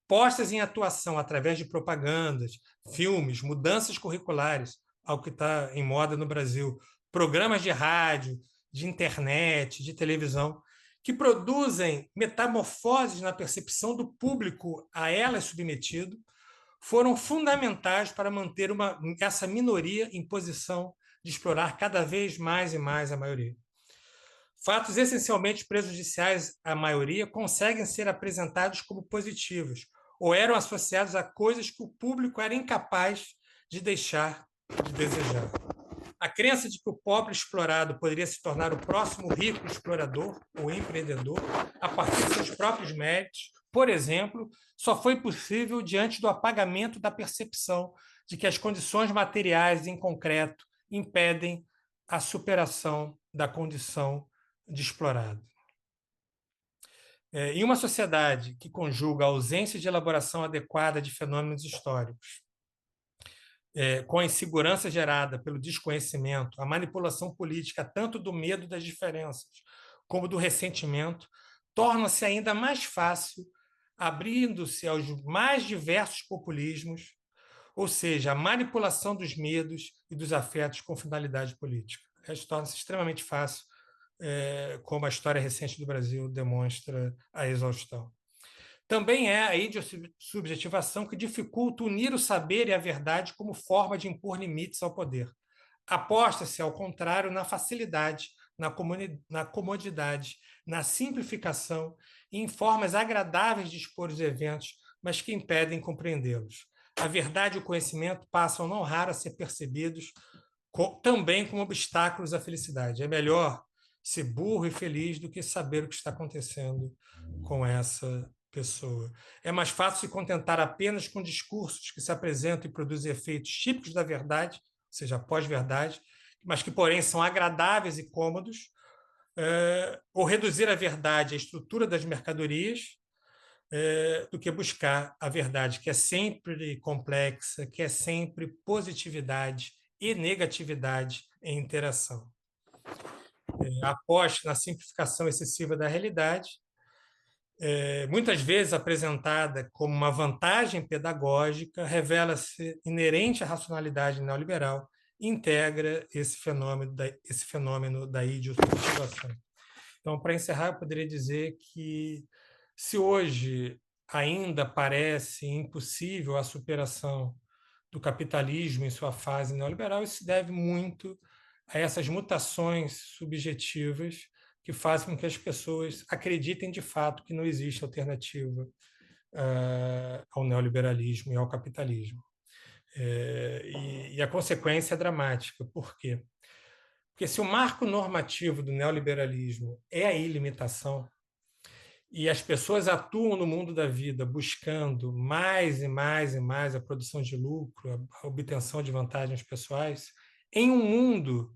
C: postas em atuação através de propagandas, filmes, mudanças curriculares, ao que está em moda no Brasil, programas de rádio, de internet, de televisão, que produzem metamorfoses na percepção do público a elas submetido, foram fundamentais para manter essa minoria em posição de explorar cada vez mais e mais a maioria. Fatos essencialmente prejudiciais à maioria conseguem ser apresentados como positivos, ou eram associados a coisas que o público era incapaz de deixar de desejar. A crença de que o pobre explorado poderia se tornar o próximo rico explorador ou empreendedor a partir de seus próprios méritos, por exemplo, só foi possível diante do apagamento da percepção de que as condições materiais em concreto impedem a superação da condição de explorado. Em uma sociedade que conjuga a ausência de elaboração adequada de fenômenos históricos, com a insegurança gerada pelo desconhecimento, a manipulação política, tanto do medo das diferenças como do ressentimento, torna-se ainda mais fácil, abrindo-se aos mais diversos populismos, ou seja, a manipulação dos medos e dos afetos com finalidade política. Isso torna-se extremamente fácil, como a história recente do Brasil demonstra a exaustão. Também é a idiosubjetivação que dificulta unir o saber e a verdade como forma de impor limites ao poder. Aposta-se, ao contrário, na facilidade, na comodidade, na simplificação e em formas agradáveis de expor os eventos, mas que impedem compreendê-los. A verdade e o conhecimento passam, não raro, a ser percebidos também como obstáculos à felicidade. É melhor ser burro e feliz do que saber o que está acontecendo com essa pessoa. É mais fácil se contentar apenas com discursos que se apresentam e produzem efeitos típicos da verdade, ou seja, a pós-verdade, mas que, porém, são agradáveis e cômodos, ou reduzir a verdade à estrutura das mercadorias, do que buscar a verdade, que é sempre complexa, que é sempre positividade e negatividade em interação. Aposta na simplificação excessiva da realidade, muitas vezes apresentada como uma vantagem pedagógica, revela-se inerente à racionalidade neoliberal e integra esse fenômeno da idiosubjetivação. Então, para encerrar, eu poderia dizer que, se hoje ainda parece impossível a superação do capitalismo em sua fase neoliberal, isso se deve muito a essas mutações subjetivas que fazem com que as pessoas acreditem de fato que não existe alternativa ao neoliberalismo e ao capitalismo. E a consequência é dramática. Por quê? Porque se o marco normativo do neoliberalismo é a ilimitação, e as pessoas atuam no mundo da vida buscando mais e mais e mais a produção de lucro, a obtenção de vantagens pessoais, em um mundo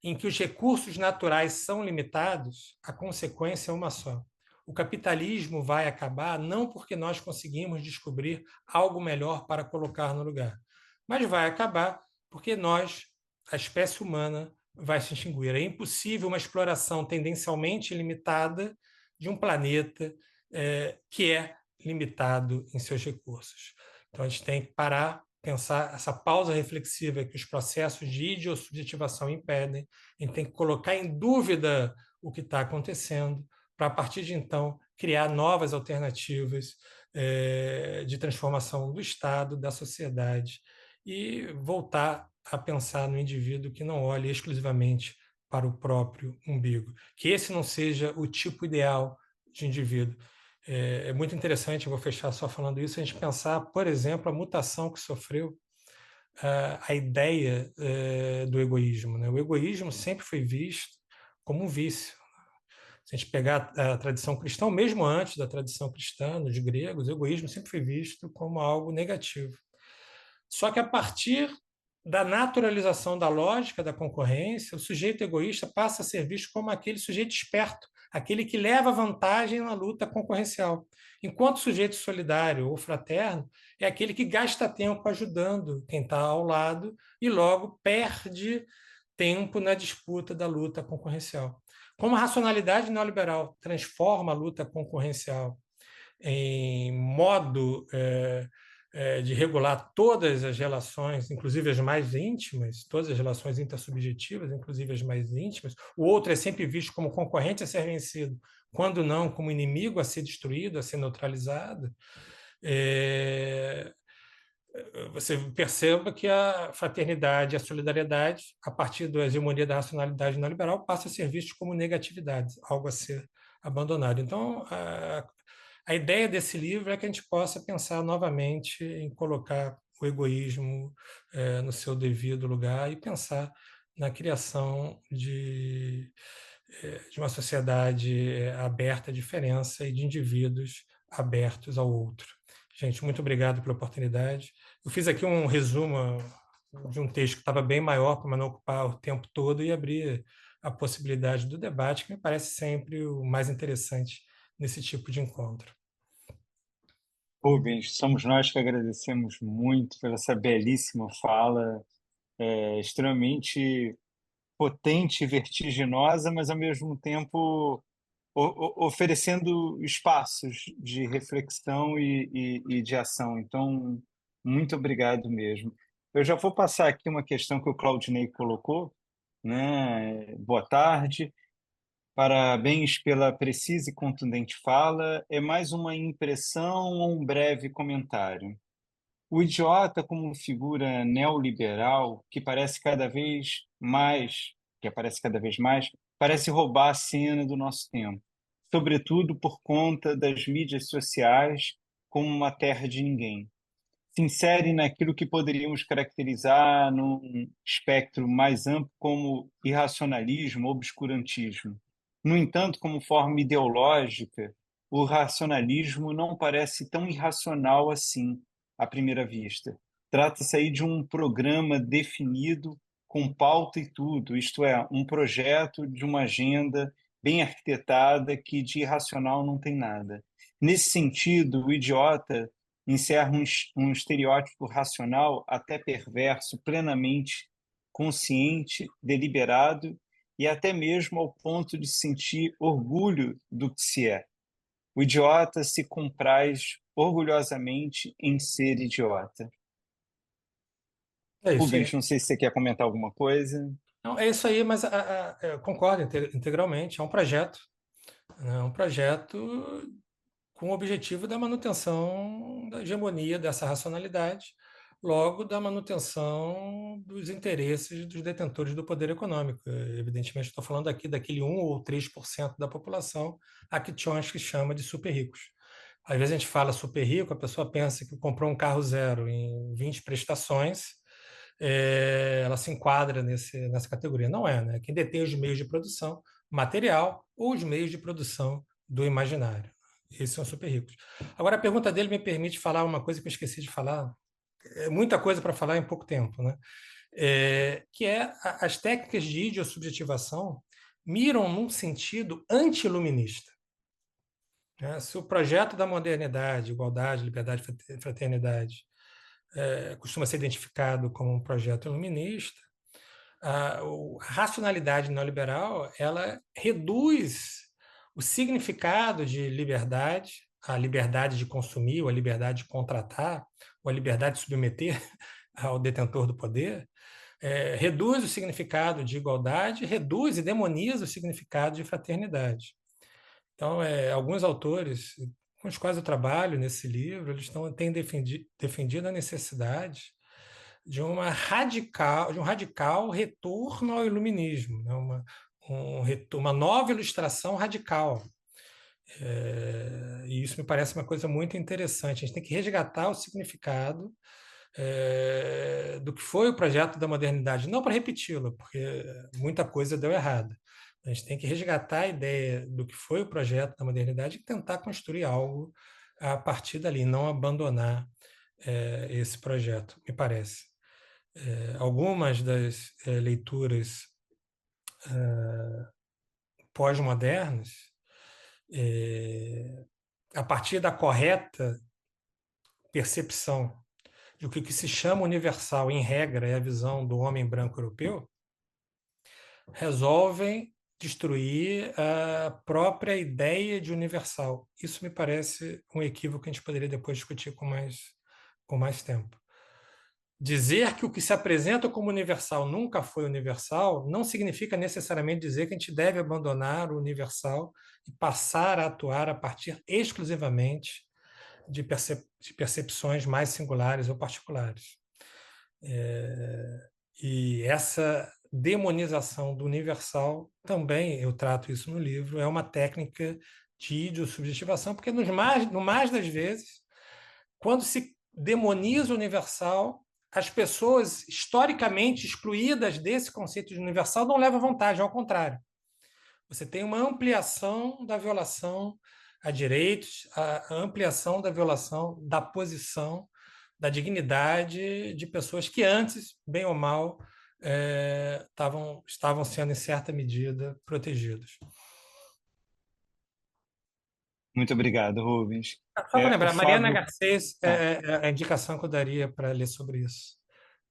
C: em que os recursos naturais são limitados, a consequência é uma só. O capitalismo vai acabar não porque nós conseguimos descobrir algo melhor para colocar no lugar, mas vai acabar porque nós, a espécie humana, vai se extinguir. É impossível uma exploração tendencialmente limitada de um planeta que é limitado em seus recursos. Então, a gente tem que parar, pensar essa pausa reflexiva que os processos de idiosubjetivação impedem, a gente tem que colocar em dúvida o que está acontecendo, para, a partir de então, criar novas alternativas de transformação do Estado, da sociedade, e voltar a pensar no indivíduo que não olhe exclusivamente para o próprio umbigo. Que esse não seja o tipo ideal de indivíduo. É muito interessante, eu vou fechar só falando isso, a gente pensar, por exemplo, a mutação que sofreu a ideia do egoísmo. Né? O egoísmo sempre foi visto como um vício. Se a gente pegar a tradição cristã, mesmo antes da tradição cristã, nos gregos, o egoísmo sempre foi visto como algo negativo. Só que a partir da naturalização da lógica da concorrência, o sujeito egoísta passa a ser visto como aquele sujeito esperto, aquele que leva vantagem na luta concorrencial. Enquanto sujeito solidário ou fraterno é aquele que gasta tempo ajudando quem está ao lado e logo perde tempo na disputa da luta concorrencial. Como a racionalidade neoliberal transforma a luta concorrencial em modo de regular todas as relações, inclusive as mais íntimas, todas as relações intersubjetivas, inclusive as mais íntimas. O outro é sempre visto como concorrente a ser vencido, quando não como inimigo a ser destruído, a ser neutralizado. Você perceba que a fraternidade e a solidariedade, a partir da hegemonia da racionalidade neoliberal, passa a ser visto como negatividade, algo a ser abandonado. Então, a ideia desse livro é que a gente possa pensar novamente em colocar o egoísmo no seu devido lugar e pensar na criação de uma sociedade aberta à diferença e de indivíduos abertos ao outro. Gente, muito obrigado pela oportunidade. Eu fiz aqui um resumo de um texto que estava bem maior para não ocupar o tempo todo e abrir a possibilidade do debate, que me parece sempre o mais interessante nesse tipo de encontro.
B: Rubens, somos nós que agradecemos muito pela essa belíssima fala, extremamente potente e vertiginosa, mas ao mesmo tempo oferecendo espaços de reflexão e de ação. Então, muito obrigado mesmo. Eu já vou passar aqui uma questão que o Claudinei colocou, né? Boa tarde. Parabéns pela precisa e contundente fala. É mais uma impressão ou um breve comentário? O idiota como figura neoliberal que aparece cada vez mais, parece roubar a cena do nosso tempo, sobretudo por conta das mídias sociais como uma terra de ninguém. Se insere naquilo que poderíamos caracterizar num espectro mais amplo como irracionalismo, obscurantismo. No entanto, como forma ideológica, o racionalismo não parece tão irracional assim, à primeira vista. Trata-se aí de um programa definido com pauta e tudo, isto é, um projeto de uma agenda bem arquitetada que de irracional não tem nada. Nesse sentido, o idiota encerra um estereótipo racional até perverso, plenamente consciente, deliberado e até mesmo ao ponto de sentir orgulho do que se é. O idiota se compraz orgulhosamente em ser idiota.
C: É isso aí.
B: Rubens, não sei se você quer comentar alguma coisa.
C: Não, é isso aí, mas eu concordo integralmente. É um projeto, né? É um projeto com o objetivo da manutenção da hegemonia dessa racionalidade, logo da manutenção dos interesses dos detentores do poder econômico. Evidentemente, estou falando aqui daquele 1 ou 3% da população a que Chomsky chama de super ricos. Às vezes a gente fala super rico, a pessoa pensa que comprou um carro zero em 20 prestações, ela se enquadra nessa categoria. Não é, né? Quem detém os meios de produção material ou os meios de produção do imaginário. Esses são super ricos. Agora, a pergunta dele me permite falar uma coisa que eu esqueci de falar. É muita coisa para falar em pouco tempo, né? Que é as técnicas de idiosubjetivação miram num sentido anti-iluminista. Né? Se o projeto da modernidade, igualdade, liberdade, fraternidade, costuma ser identificado como um projeto iluminista, a racionalidade neoliberal ela reduz o significado de liberdade, a liberdade de consumir, ou a liberdade de contratar, ou a liberdade de submeter ao detentor do poder, reduz o significado de igualdade, reduz e demoniza o significado de fraternidade. Então, alguns autores com os quais eu trabalho nesse livro, eles têm defendido a necessidade de um radical retorno ao iluminismo, né? Uma nova ilustração radical. E isso me parece uma coisa muito interessante. A gente tem que resgatar o significado do que foi o projeto da modernidade, não para repeti-lo, porque muita coisa deu errado. A gente tem que resgatar a ideia do que foi o projeto da modernidade e tentar construir algo a partir dali, não abandonar esse projeto, me parece. Algumas das leituras pós-modernas a partir da correta percepção de que o que se chama universal, em regra, é a visão do homem branco europeu, resolvem destruir a própria ideia de universal. Isso me parece um equívoco que a gente poderia depois discutir com mais tempo. Dizer que o que se apresenta como universal nunca foi universal não significa necessariamente dizer que a gente deve abandonar o universal e passar a atuar a partir exclusivamente de percepções mais singulares ou particulares. E essa demonização do universal, também eu trato isso no livro, é uma técnica de idiosubjetivação, porque no mais das vezes, quando se demoniza o universal, as pessoas historicamente excluídas desse conceito de universal não levam vantagem, ao contrário. Você tem uma ampliação da violação a direitos, a ampliação da violação da posição, da dignidade de pessoas que antes, bem ou mal, estavam sendo, em certa medida, protegidas.
B: Muito obrigado, Rubens.
C: Só para lembrar, Mariana
B: Fábio...
C: Garcês é a indicação que eu daria para ler sobre isso.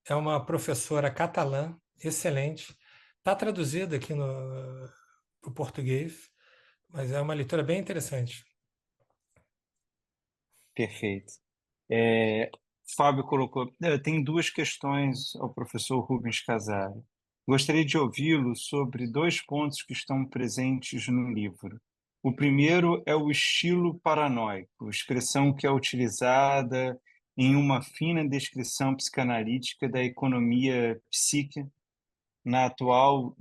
C: É uma professora catalã, excelente. Está traduzida aqui no português, mas é uma leitura bem interessante.
B: Perfeito. Fábio colocou... Tem duas questões ao professor Rubens Casaro. Gostaria de ouvi-lo sobre dois pontos que estão presentes no livro. O primeiro é o estilo paranoico, expressão que é utilizada em uma fina descrição psicanalítica da economia psíquica na atual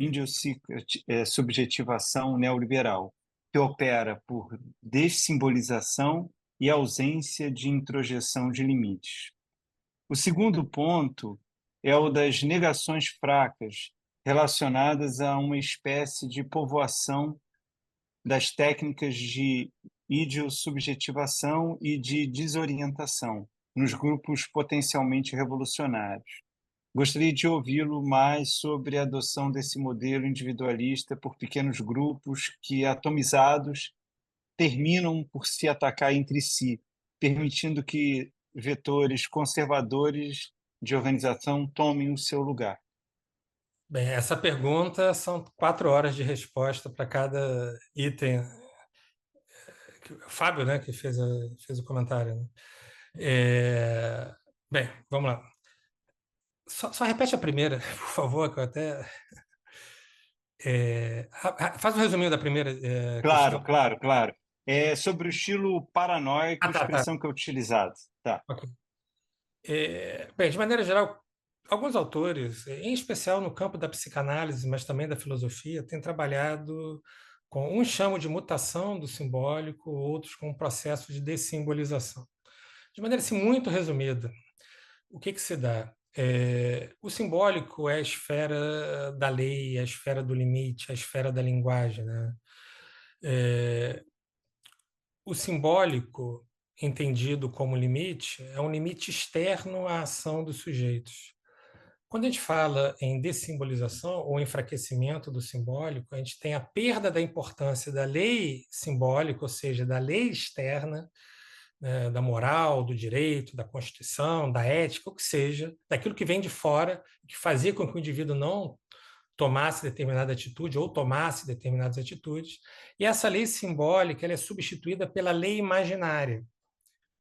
B: subjetivação neoliberal, que opera por dessimbolização e ausência de introjeção de limites. O segundo ponto é o das negações fracas, relacionadas a uma espécie de povoação das técnicas de idiosubjetivação e de desorientação nos grupos potencialmente revolucionários. Gostaria de ouvi-lo mais sobre a adoção desse modelo individualista por pequenos grupos que, atomizados, terminam por se atacar entre si, permitindo que vetores conservadores de organização tomem o seu lugar.
C: Bem, essa pergunta são 4 horas de resposta para cada item. O Fábio, né, que fez o comentário. Né? Bem, vamos lá. Só repete a primeira, por favor, que eu até... faz um resuminho da primeira
B: Claro,
C: questão.
B: claro. É sobre o estilo paranoico,
C: Tá.
B: expressão que é utilizada. Tá.
C: Okay. Bem, de maneira geral, alguns autores, em especial no campo da psicanálise, mas também da filosofia, têm trabalhado com, uns chamam de mutação do simbólico, outros com um processo de dessimbolização. De maneira assim, muito resumida, o que se dá? O simbólico é a esfera da lei, a esfera do limite, a esfera da linguagem. Né? O simbólico, entendido como limite, é um limite externo à ação dos sujeitos. Quando a gente fala em dessimbolização ou enfraquecimento do simbólico, a gente tem a perda da importância da lei simbólica, ou seja, da lei externa, né, da moral, do direito, da Constituição, da ética, o que seja, daquilo que vem de fora, que fazia com que o indivíduo não tomasse determinada atitude ou tomasse determinadas atitudes. E essa lei simbólica ela é substituída pela lei imaginária.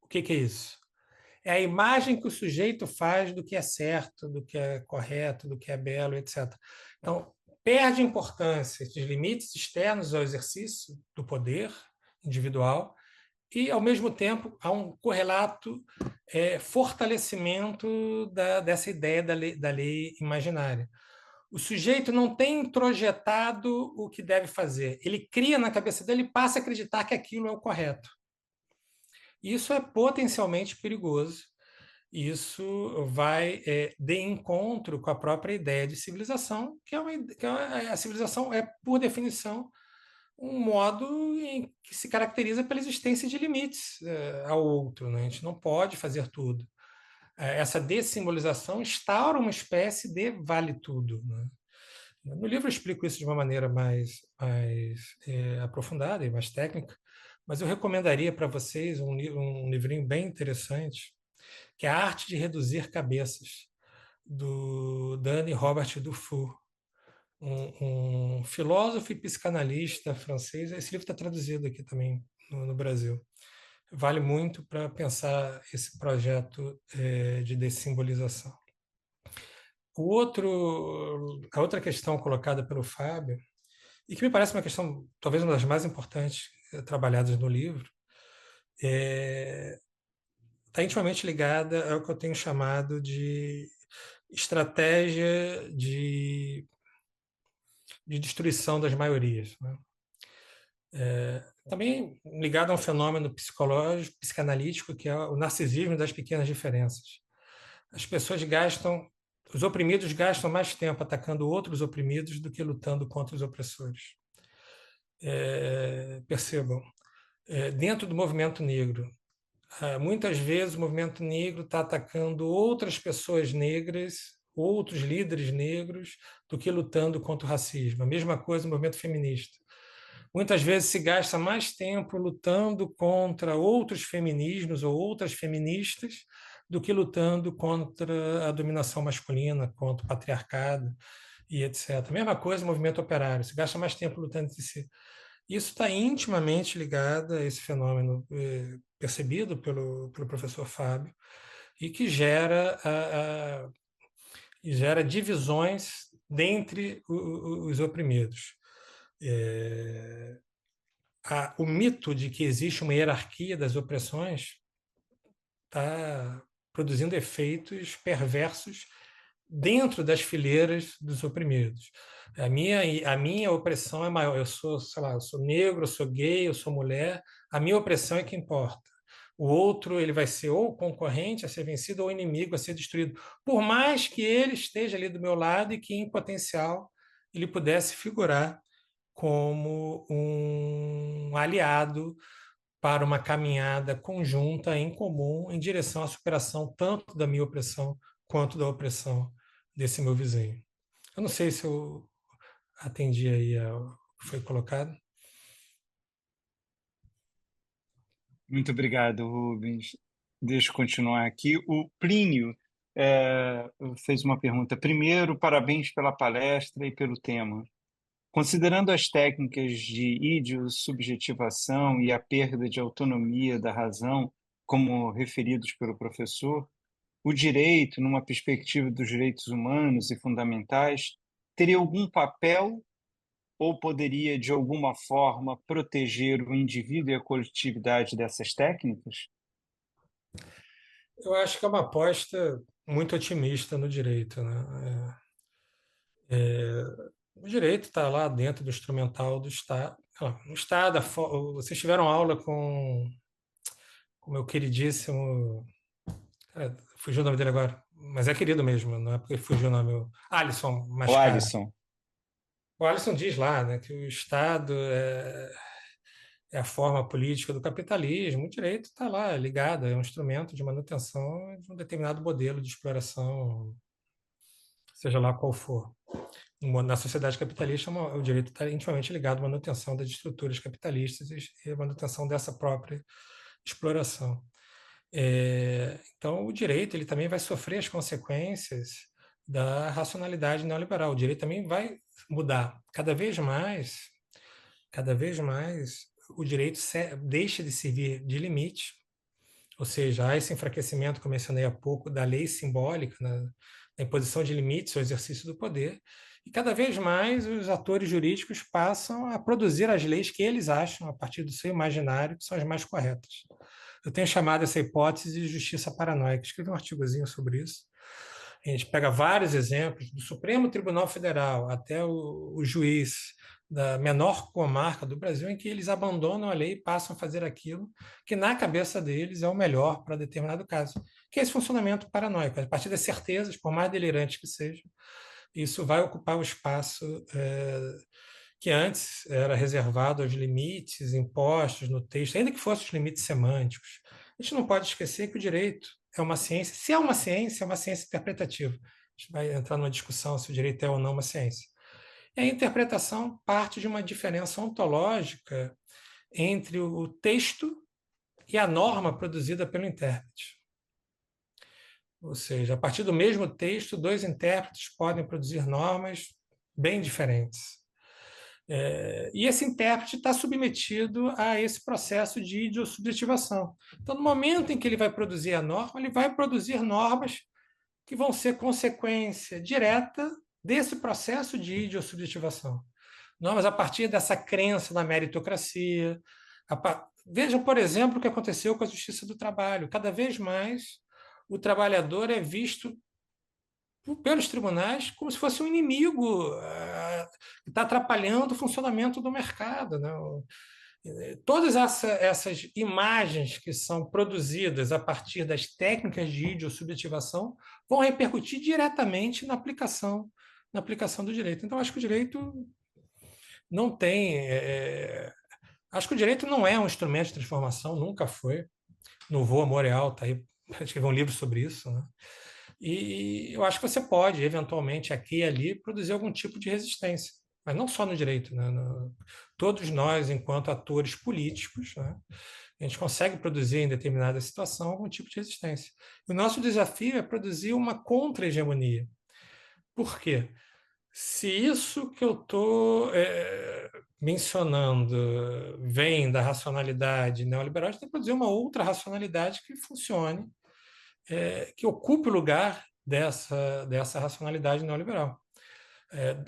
C: O que é isso? É a imagem que o sujeito faz do que é certo, do que é correto, do que é belo, etc. Então, perde importância esses limites externos ao exercício do poder individual e, ao mesmo tempo, há um correlato fortalecimento dessa ideia da lei imaginária. O sujeito não tem introjetado o que deve fazer. Ele cria na cabeça dele e passa a acreditar que aquilo é o correto. Isso é potencialmente perigoso. Isso vai de encontro com a própria ideia de civilização, a civilização é, por definição, um modo em que se caracteriza pela existência de limites ao outro. Né? A gente não pode fazer tudo. Essa dessimbolização instaura uma espécie de vale-tudo. Né? No livro eu explico isso de uma maneira mais aprofundada e mais técnica, mas eu recomendaria para vocês um livrinho bem interessante, que é A Arte de Reduzir Cabeças, do Danny Robert Dufour, um filósofo e psicanalista francês. Esse livro está traduzido aqui também no Brasil. Vale muito para pensar esse projeto de dessimbolização. A outra questão colocada pelo Fábio, e que me parece uma questão talvez uma das mais importantes trabalhadas no livro, está intimamente ligada ao que eu tenho chamado de estratégia de destruição das maiorias, né? Também ligado a um fenômeno psicológico, psicanalítico, que é o narcisismo das pequenas diferenças. As pessoas os oprimidos gastam mais tempo atacando outros oprimidos do que lutando contra os opressores. Percebam, dentro do movimento negro, muitas vezes o movimento negro está atacando outras pessoas negras, outros líderes negros, do que lutando contra o racismo. A mesma coisa no movimento feminista. Muitas vezes se gasta mais tempo lutando contra outros feminismos ou outras feministas do que lutando contra a dominação masculina, contra o patriarcado e etc. A mesma coisa no movimento operário, se gasta mais tempo lutando entre si. Isso está intimamente ligado a esse fenômeno percebido pelo professor Fábio e que gera divisões dentre os oprimidos. O mito de que existe uma hierarquia das opressões está produzindo efeitos perversos dentro das fileiras dos oprimidos. A minha opressão é maior. Eu sou, sei lá, eu sou negro, eu sou gay, eu sou mulher. A minha opressão é que importa. O outro ele vai ser ou concorrente a ser vencido ou inimigo a ser destruído, por mais que ele esteja ali do meu lado e que, em potencial, ele pudesse figurar como um aliado para uma caminhada conjunta, em comum, em direção à superação tanto da minha opressão quanto da opressão desse meu vizinho. Eu não sei se eu atendi aí ao que foi colocado.
B: Muito obrigado, Rubens. Deixa eu continuar aqui. O Plínio fez uma pergunta. Primeiro, parabéns pela palestra e pelo tema. Considerando as técnicas de idiosubjetivação e a perda de autonomia da razão, como referidos pelo professor, o direito, numa perspectiva dos direitos humanos e fundamentais, teria algum papel ou poderia, de alguma forma, proteger o indivíduo e a coletividade dessas técnicas?
C: Eu acho que é uma aposta muito otimista no direito, né? O direito está lá dentro do instrumental do Estado. O Estado, vocês tiveram aula com o meu queridíssimo. Fugiu o nome dele agora, mas é querido mesmo, não é porque fugiu o nome. Alisson
B: O
C: Mascara.
B: Alisson.
C: O Alisson diz lá, né, que o Estado é a forma política do capitalismo, o direito está lá ligado, é um instrumento de manutenção de um determinado modelo de exploração, seja lá qual for. Na sociedade capitalista, o direito está intimamente ligado à manutenção das estruturas capitalistas e à manutenção dessa própria exploração. Então, o direito ele também vai sofrer as consequências da racionalidade neoliberal. O direito também vai mudar cada vez mais o direito deixa de servir de limite, ou seja, há esse enfraquecimento que eu mencionei há pouco da lei simbólica, na imposição de limites ao exercício do poder, e cada vez mais os atores jurídicos passam a produzir as leis que eles acham, a partir do seu imaginário, que são as mais corretas. Eu tenho chamado essa hipótese de justiça paranoica. Escrevi um artigozinho sobre isso. A gente pega vários exemplos, do Supremo Tribunal Federal até o juiz da menor comarca do Brasil, em que eles abandonam a lei e passam a fazer aquilo que, na cabeça deles, é o melhor para determinado caso, que é esse funcionamento paranoico. A partir das certezas, por mais delirantes que sejam, isso vai ocupar o espaço que antes era reservado aos limites impostos no texto, ainda que fossem os limites semânticos. A gente não pode esquecer que o direito é uma ciência. Se é uma ciência interpretativa. A gente vai entrar numa discussão se o direito é ou não uma ciência. E a interpretação parte de uma diferença ontológica entre o texto e a norma produzida pelo intérprete. Ou seja, a partir do mesmo texto, dois intérpretes podem produzir normas bem diferentes. E esse intérprete está submetido a esse processo de idiosubjetivação. Então, no momento em que ele vai produzir a norma, ele vai produzir normas que vão ser consequência direta desse processo de idiosubjetivação. Normas a partir dessa crença na meritocracia. Veja, por exemplo, o que aconteceu com a Justiça do Trabalho. Cada vez mais o trabalhador é visto pelos tribunais como se fosse um inimigo que está atrapalhando o funcionamento do mercado, né? Todas essas imagens que são produzidas a partir das técnicas de idiosubjetivação vão repercutir diretamente na aplicação do direito. Então, acho que o direito não tem. Acho que o direito não é um instrumento de transformação, nunca foi. Novo Amor é Alto, aí escrever um livro sobre isso, né? E eu acho que você pode, eventualmente, aqui e ali, produzir algum tipo de resistência, mas não só no direito, né? Todos nós, enquanto atores políticos, né? A gente consegue produzir em determinada situação algum tipo de resistência. O nosso desafio é produzir uma contra-hegemonia. Por quê? Se isso que eu estou mencionando vem da racionalidade neoliberal, a gente tem que produzir uma outra racionalidade que funcione, que ocupe o lugar dessa racionalidade neoliberal.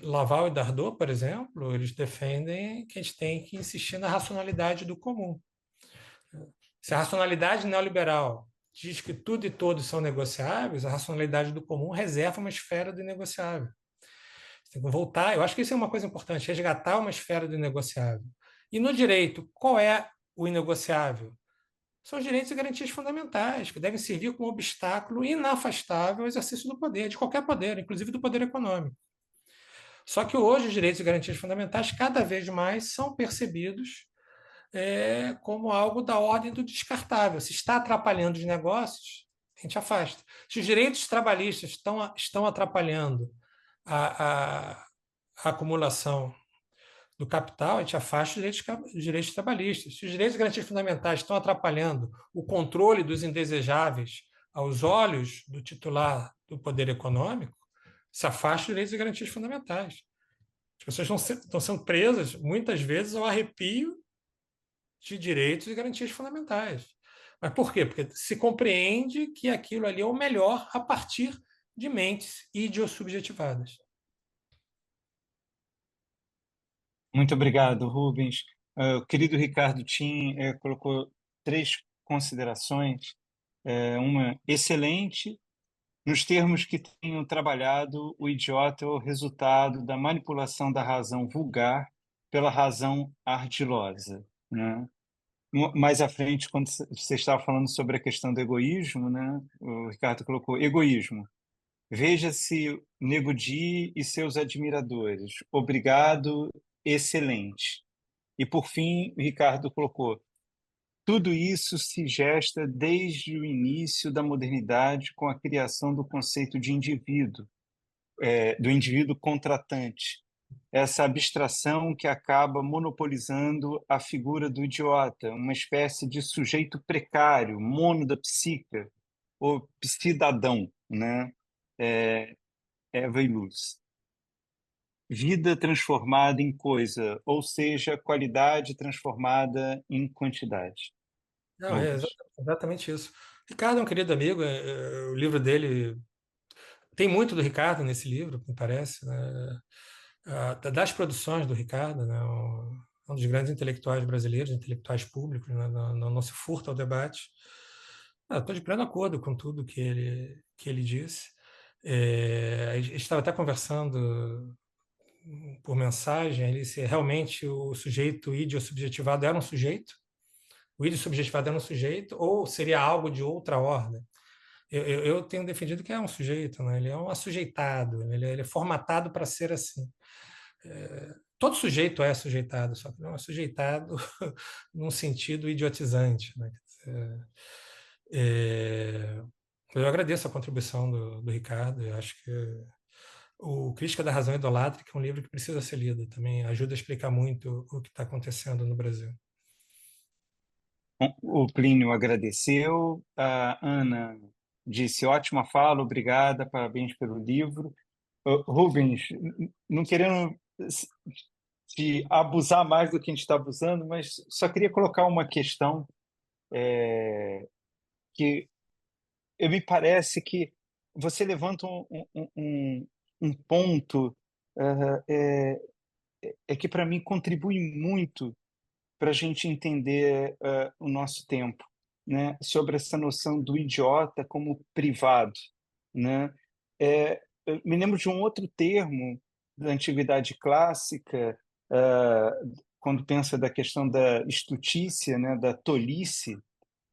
C: Laval e Dardot, por exemplo, eles defendem que a gente tem que insistir na racionalidade do comum. Se a racionalidade neoliberal diz que tudo e todos são negociáveis, a racionalidade do comum reserva uma esfera do inegociável. Tem que voltar, eu acho que isso é uma coisa importante, resgatar uma esfera do inegociável. E no direito, qual é o inegociável? São os direitos e garantias fundamentais, que devem servir como obstáculo inafastável ao exercício do poder, de qualquer poder, inclusive do poder econômico. Só que hoje os direitos e garantias fundamentais cada vez mais são percebidos como algo da ordem do descartável. Se está atrapalhando os negócios, a gente afasta. Se os direitos trabalhistas estão atrapalhando a acumulação do capital, a gente afasta os direitos trabalhistas. Se os direitos e garantias fundamentais estão atrapalhando o controle dos indesejáveis aos olhos do titular do poder econômico, se afasta os direitos e garantias fundamentais. As pessoas estão sendo presas, muitas vezes, ao arrepio de direitos e garantias fundamentais. Mas por quê? Porque se compreende que aquilo ali é o melhor a partir de mentes idiosubjetivadas.
B: Muito obrigado, Rubens. O querido Ricardo Tim colocou 3 considerações. Uma excelente, nos termos que tenho trabalhado, o idiota é o resultado da manipulação da razão vulgar pela razão ardilosa, né? Mais à frente, quando você estava falando sobre a questão do egoísmo, né? O Ricardo colocou egoísmo. Veja-se Nego Di e seus admiradores. Obrigado, excelente. E, por fim, o Ricardo colocou: tudo isso se gesta desde o início da modernidade com a criação do conceito de indivíduo, do indivíduo contratante, essa abstração que acaba monopolizando a figura do idiota, uma espécie de sujeito precário, mono da psica, ou psidadão, né? Eva e Luz. Vida transformada em coisa, ou seja, qualidade transformada em quantidade.
C: Não, é exatamente isso. Ricardo é um querido amigo, o livro dele tem muito do Ricardo nesse livro, me parece, né? Das produções do Ricardo, né? Um dos grandes intelectuais brasileiros, intelectuais públicos, né? Não se furta ao debate. Estou de pleno acordo com tudo que ele disse. A gente estava até conversando por mensagem ali se realmente o sujeito idiosubjetivado era um sujeito, o idiosubjetivado era um sujeito, ou seria algo de outra ordem. Eu tenho defendido que é um sujeito, né? Ele é um assujeitado, ele é formatado para ser assim. Todo sujeito é sujeitado, só que não é sujeitado num sentido idiotizante, né? Eu agradeço a contribuição do Ricardo, eu acho que o Crítica da Razão Idolátrica é um livro que precisa ser lido, também ajuda a explicar muito o que está acontecendo no Brasil.
B: Bom, o Plínio agradeceu, a Ana disse ótima fala, obrigada, parabéns pelo livro. Rubens, não querendo de abusar mais do que a gente está abusando, mas só queria colocar uma questão que me parece que você levanta um ponto que para mim contribui muito para a gente entender o nosso tempo, né? Sobre essa noção do idiota como privado, né? Eu me lembro de um outro termo da antiguidade clássica, quando pensa da questão da estutícia, né? Da tolice.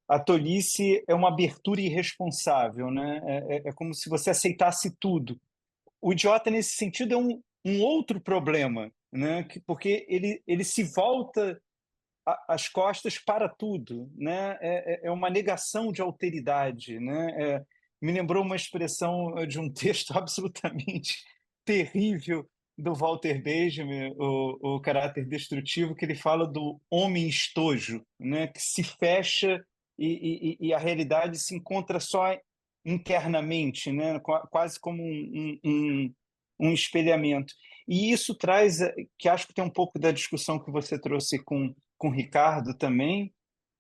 B: A tolice é uma abertura irresponsável, né? É como se você aceitasse tudo. O idiota, nesse sentido, é um outro problema, né? Porque ele se volta as costas para tudo, né? É uma negação de alteridade, né? Me lembrou uma expressão de um texto absolutamente terrível do Walter Benjamin, o Caráter Destrutivo, que ele fala do homem estojo, né? Que se fecha e a realidade se encontra só internamente, né? Quase como um espelhamento. E isso traz, que acho que tem um pouco da discussão que você trouxe com o Ricardo também,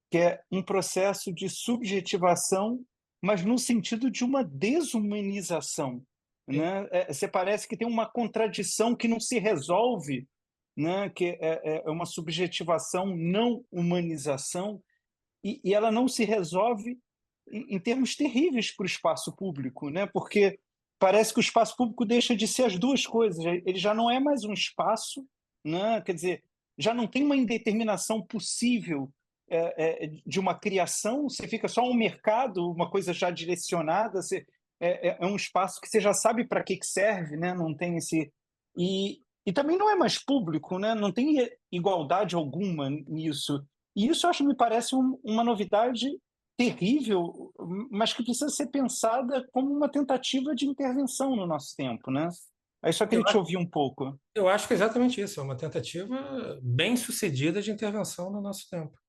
B: que é um processo de subjetivação, mas no sentido de uma desumanização,
C: Sim.
B: né? Você parece que tem uma contradição que não se resolve, né? Que é uma subjetivação, não humanização, e ela não se resolve em termos terríveis para o espaço público, né? Porque parece que o espaço público deixa de ser as duas coisas. Ele já não é mais um espaço, né? Quer dizer, já não tem uma indeterminação possível de uma criação. Você fica só um mercado, uma coisa já direcionada. É um espaço que você já sabe para que serve, né? Não tem esse e também não é mais público, né? Não tem igualdade alguma nisso. E isso, eu acho, me parece uma novidade terrível, mas que precisa ser pensada como uma tentativa de intervenção no nosso tempo, né? Aí só
C: Eu
B: queria te ouvir um pouco.
C: Eu acho que é exatamente isso, é uma tentativa bem sucedida de intervenção no nosso tempo.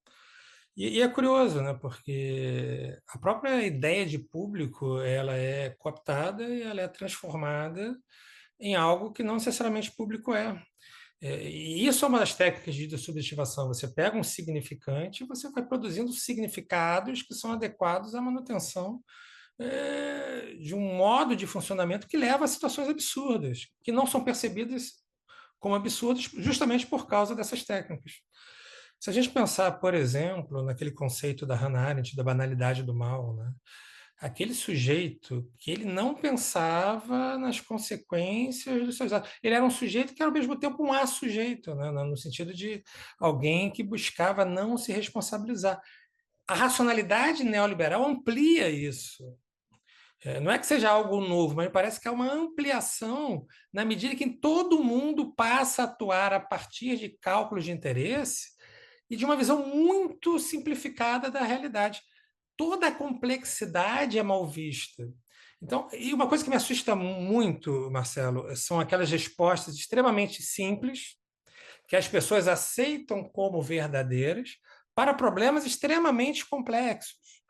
C: E é curioso, né? Porque a própria ideia de público ela é cooptada e ela é transformada em algo que não necessariamente público é. E isso é uma das técnicas de subjetivação. Você pega um significante e você vai produzindo significados que são adequados à manutenção de um modo de funcionamento que leva a situações absurdas, que não são percebidas como absurdos justamente por causa dessas técnicas. Se a gente pensar, por exemplo, naquele conceito da Hannah Arendt, da banalidade do mal, né? Aquele sujeito que ele não pensava nas consequências dos seus atos. Ele era um sujeito que era ao mesmo tempo um assujeito, né? No sentido de alguém que buscava não se responsabilizar. A racionalidade neoliberal amplia isso. Não é que seja algo novo, mas parece que é uma ampliação na medida que todo mundo passa a atuar a partir de cálculos de interesse e de uma visão muito simplificada da realidade. Toda a complexidade é mal vista. Então, e uma coisa que me assusta muito, Marcelo, são aquelas respostas extremamente simples que as pessoas aceitam como verdadeiras para problemas extremamente complexos.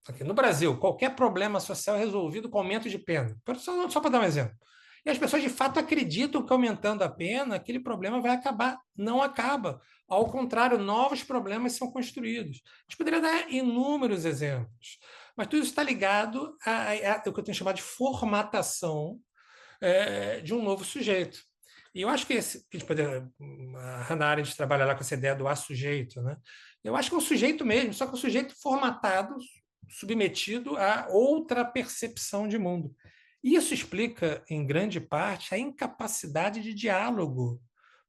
C: Aqui no Brasil, qualquer problema social é resolvido com aumento de pena. Só para dar um exemplo. E as pessoas de fato acreditam que aumentando a pena, aquele problema vai acabar. Não acaba. Ao contrário, novos problemas são construídos. A gente poderia dar inúmeros exemplos, mas tudo isso está ligado ao que eu tenho chamado de formatação de um novo sujeito. E eu acho que que a gente poderia, a Hannah Arendt trabalha lá com essa ideia do assujeito, né? Eu acho que é um sujeito mesmo, só que é um sujeito formatado, submetido a outra percepção de mundo. Isso explica, em grande parte, a incapacidade de diálogo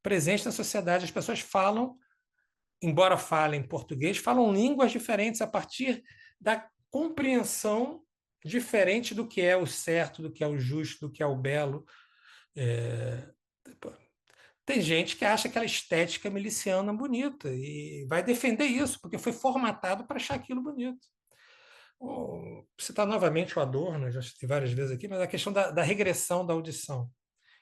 C: presente na sociedade. As pessoas falam, embora falem português, falam línguas diferentes a partir da compreensão diferente do que é o certo, do que é o justo, do que é o belo. Tem gente que acha aquela estética miliciana bonita e vai defender isso, porque foi formatado para achar aquilo bonito. Vou citar novamente o Adorno, já citei várias vezes aqui, mas a questão da regressão da audição.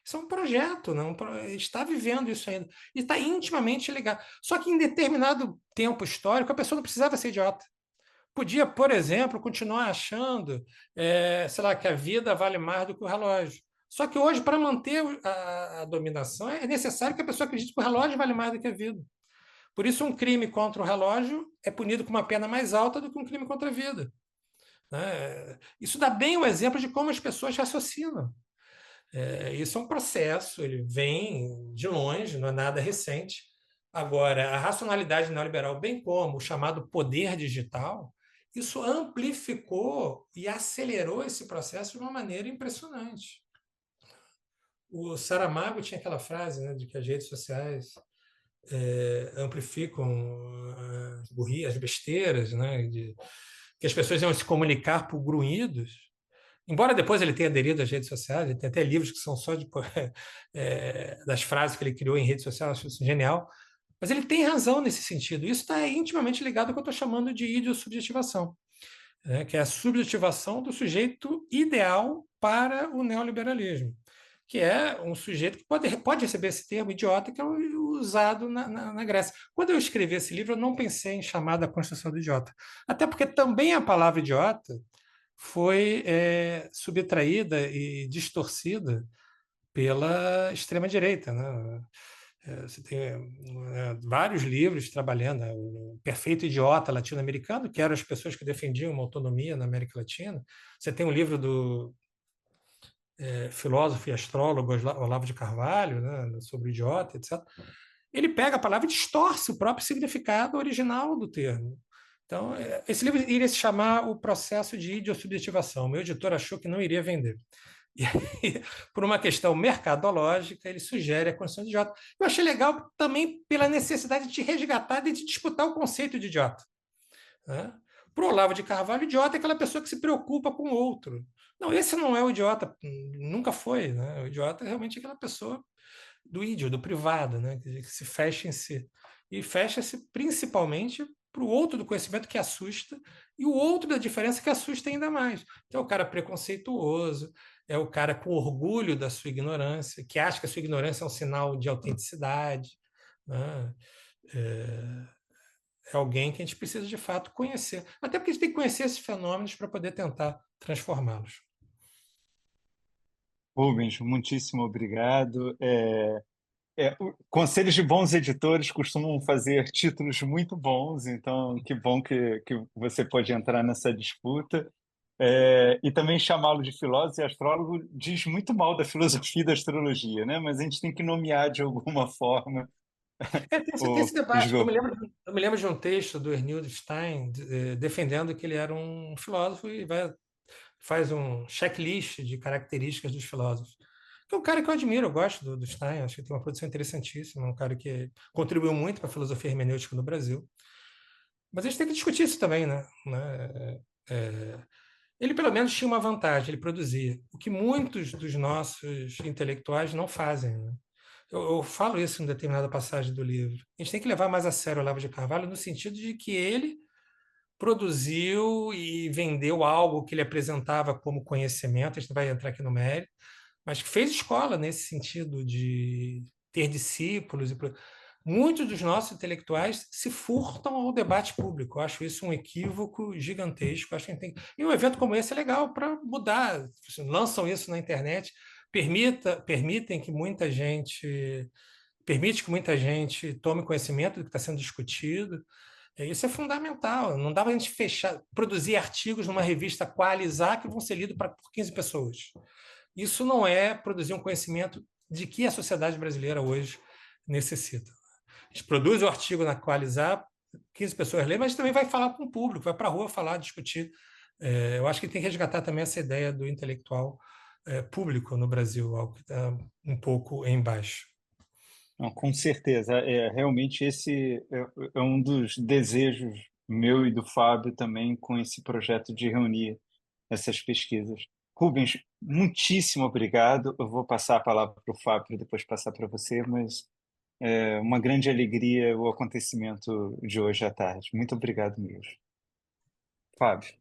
C: Isso é um projeto, não? Está vivendo isso ainda. E está intimamente ligado. Só que em determinado tempo histórico, a pessoa não precisava ser idiota. Podia, por exemplo, continuar achando, sei lá, que a vida vale mais do que o relógio. Só que hoje, para manter a dominação, é necessário que a pessoa acredite que o relógio vale mais do que a vida. Por isso, um crime contra o relógio é punido com uma pena mais alta do que um crime contra a vida, né? Isso dá bem o exemplo de como as pessoas raciocinam. Isso é um processo, ele vem de longe, não é nada recente. Agora, a racionalidade neoliberal, bem como o chamado poder digital, isso amplificou e acelerou esse processo de uma maneira impressionante. O Saramago tinha aquela frase, né, de que as redes sociais amplificam as burrias, as besteiras, né, que as pessoas iam se comunicar por grunhidos. Embora depois ele tenha aderido às redes sociais, ele tem até livros que são só das frases que ele criou em rede social, acho isso genial. Mas ele tem razão nesse sentido. Isso está intimamente ligado ao que eu estou chamando de idiosubjetivação, né, que é a subjetivação do sujeito ideal para o neoliberalismo, que é um sujeito que pode receber esse termo idiota, que é usado na Grécia. Quando eu escrevi esse livro, eu não pensei em chamar da construção do idiota. Até porque também a palavra idiota foi subtraída e distorcida pela extrema-direita, né? Você tem vários livros trabalhando, né? O Perfeito Idiota Latino-Americano, que eram as pessoas que defendiam uma autonomia na América Latina. Você tem um livro do filósofo e astrólogo Olavo de Carvalho, né, sobre o idiota, etc. Ele pega a palavra e distorce o próprio significado original do termo. Então, esse livro iria se chamar O Processo de Idiosubjetivação. O meu editor achou que não iria vender. E aí, por uma questão mercadológica, ele sugere a construção de idiota. Eu achei legal também pela necessidade de resgatar e de disputar o conceito de idiota, né? Para o Olavo de Carvalho, idiota é aquela pessoa que se preocupa com o outro. Não, esse não é o idiota, nunca foi, né? O idiota é realmente aquela pessoa do ídio, do privado, né? Que se fecha em si. E fecha-se principalmente para o outro do conhecimento que assusta, e o outro da diferença que assusta ainda mais. Então, é o cara preconceituoso, é o cara com orgulho da sua ignorância, que acha que a sua ignorância é um sinal de autenticidade, né? É alguém que a gente precisa de fato conhecer. Até porque a gente tem que conhecer esses fenômenos para poder tentar transformá-los.
B: Rubens, muitíssimo obrigado. Conselhos de bons editores costumam fazer títulos muito bons, então que bom que você pode entrar nessa disputa. E também chamá-lo de filósofo e astrólogo diz muito mal da filosofia e da astrologia, né? Mas a gente tem que nomear de alguma forma
C: Tem esse debate.
B: os.
C: Eu me lembro de um texto do Ernildo Stein defendendo que ele era um filósofo e faz um checklist de características dos filósofos. Que é um cara que eu admiro, eu gosto do Stein, acho que tem uma produção interessantíssima, um cara que contribuiu muito para a filosofia hermenêutica no Brasil. Mas a gente tem que discutir isso também, né? Ele, pelo menos, tinha uma vantagem, ele produzia, o que muitos dos nossos intelectuais não fazem, né? Eu falo isso em determinada passagem do livro. A gente tem que levar mais a sério o Olavo de Carvalho no sentido de que ele produziu e vendeu algo que ele apresentava como conhecimento, a gente vai entrar aqui no mérito, mas que fez escola nesse sentido de ter discípulos. Muitos dos nossos intelectuais se furtam ao debate público. Eu acho isso um equívoco gigantesco. Acho que a gente tem... E um evento como esse é legal para mudar. Lançam isso na internet, permitem que muita gente permite que muita gente tome conhecimento do que está sendo discutido. Isso é fundamental. Não dá para a gente produzir artigos numa revista Qualizar que vão ser lidos por 15 pessoas. Isso não é produzir um conhecimento de que a sociedade brasileira hoje necessita. A gente produz o artigo na Qualizar, 15 pessoas lêem, mas também vai falar com o público, vai para a rua falar, discutir. Eu acho que tem que resgatar também essa ideia do intelectual público no Brasil, algo que está um pouco embaixo.
B: Não, com certeza. Realmente esse é um dos desejos meu e do Fábio também com esse projeto de reunir essas pesquisas. Rubens, muitíssimo obrigado. Eu vou passar a palavra para o Fábio e depois passar para você, mas é uma grande alegria o acontecimento de hoje à tarde. Muito obrigado mesmo. Fábio.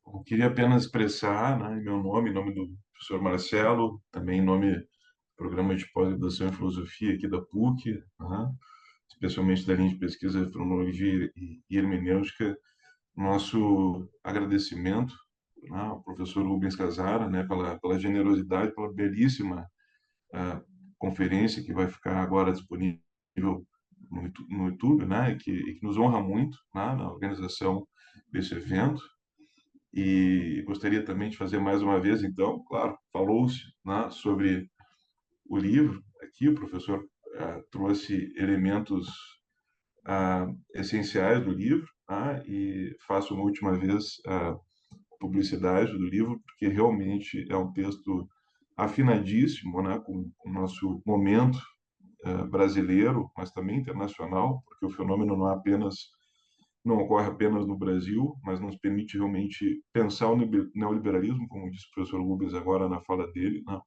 A: Eu queria apenas expressar, né, em meu nome, em nome do professor Marcelo, também em nome do Programa de Pós-Graduação em Filosofia aqui da PUC, né? Especialmente da linha de pesquisa de Fenomenologia e Hermenêutica, nosso agradecimento, né, ao professor Rubens Casara, né, pela generosidade, pela belíssima conferência que vai ficar agora disponível no YouTube, né, e que nos honra muito, né, na organização desse evento. E gostaria também de fazer mais uma vez, então, claro, falou-se, né, sobre o livro. Aqui o professor trouxe elementos essenciais do livro, né, e faço uma última vez a publicidade do livro, porque realmente é um texto afinadíssimo, né, com o nosso momento brasileiro, mas também internacional, porque o fenômeno não ocorre apenas no Brasil, mas nos permite realmente pensar o neoliberalismo, como disse o professor Rubens agora na fala dele, né?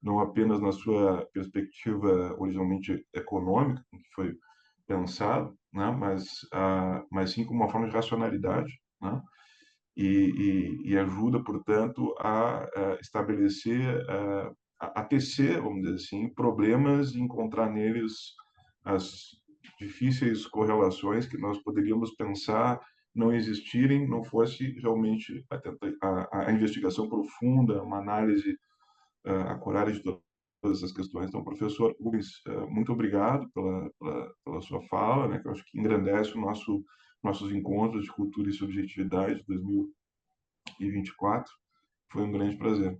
A: Não apenas na sua perspectiva originalmente econômica, que foi pensado, né? Mas sim como uma forma de racionalidade, né? E ajuda, portanto, a estabelecer, a tecer, vamos dizer assim, problemas e encontrar neles as difíceis correlações que nós poderíamos pensar não existirem, não fosse realmente a investigação profunda, uma análise acurada de todas essas questões. Então, professor Rubens, muito obrigado pela sua fala, né, que eu acho que engrandece nossos encontros de cultura e subjetividade 2024. Foi um grande prazer.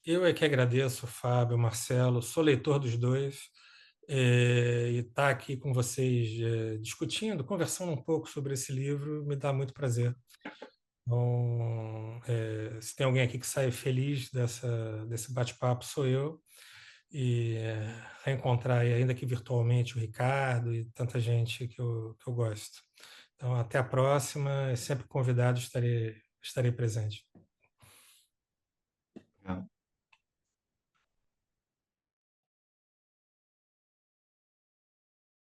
C: Eu é que agradeço, Fábio, Marcelo, sou leitor dos dois, e estar aqui com vocês discutindo, conversando um pouco sobre esse livro, me dá muito prazer. Então, se tem alguém aqui que sai feliz desse bate-papo, sou eu. E reencontrar, ainda que virtualmente, o Ricardo e tanta gente que eu gosto. Então, até a próxima. Sempre convidado, estarei presente.
A: É.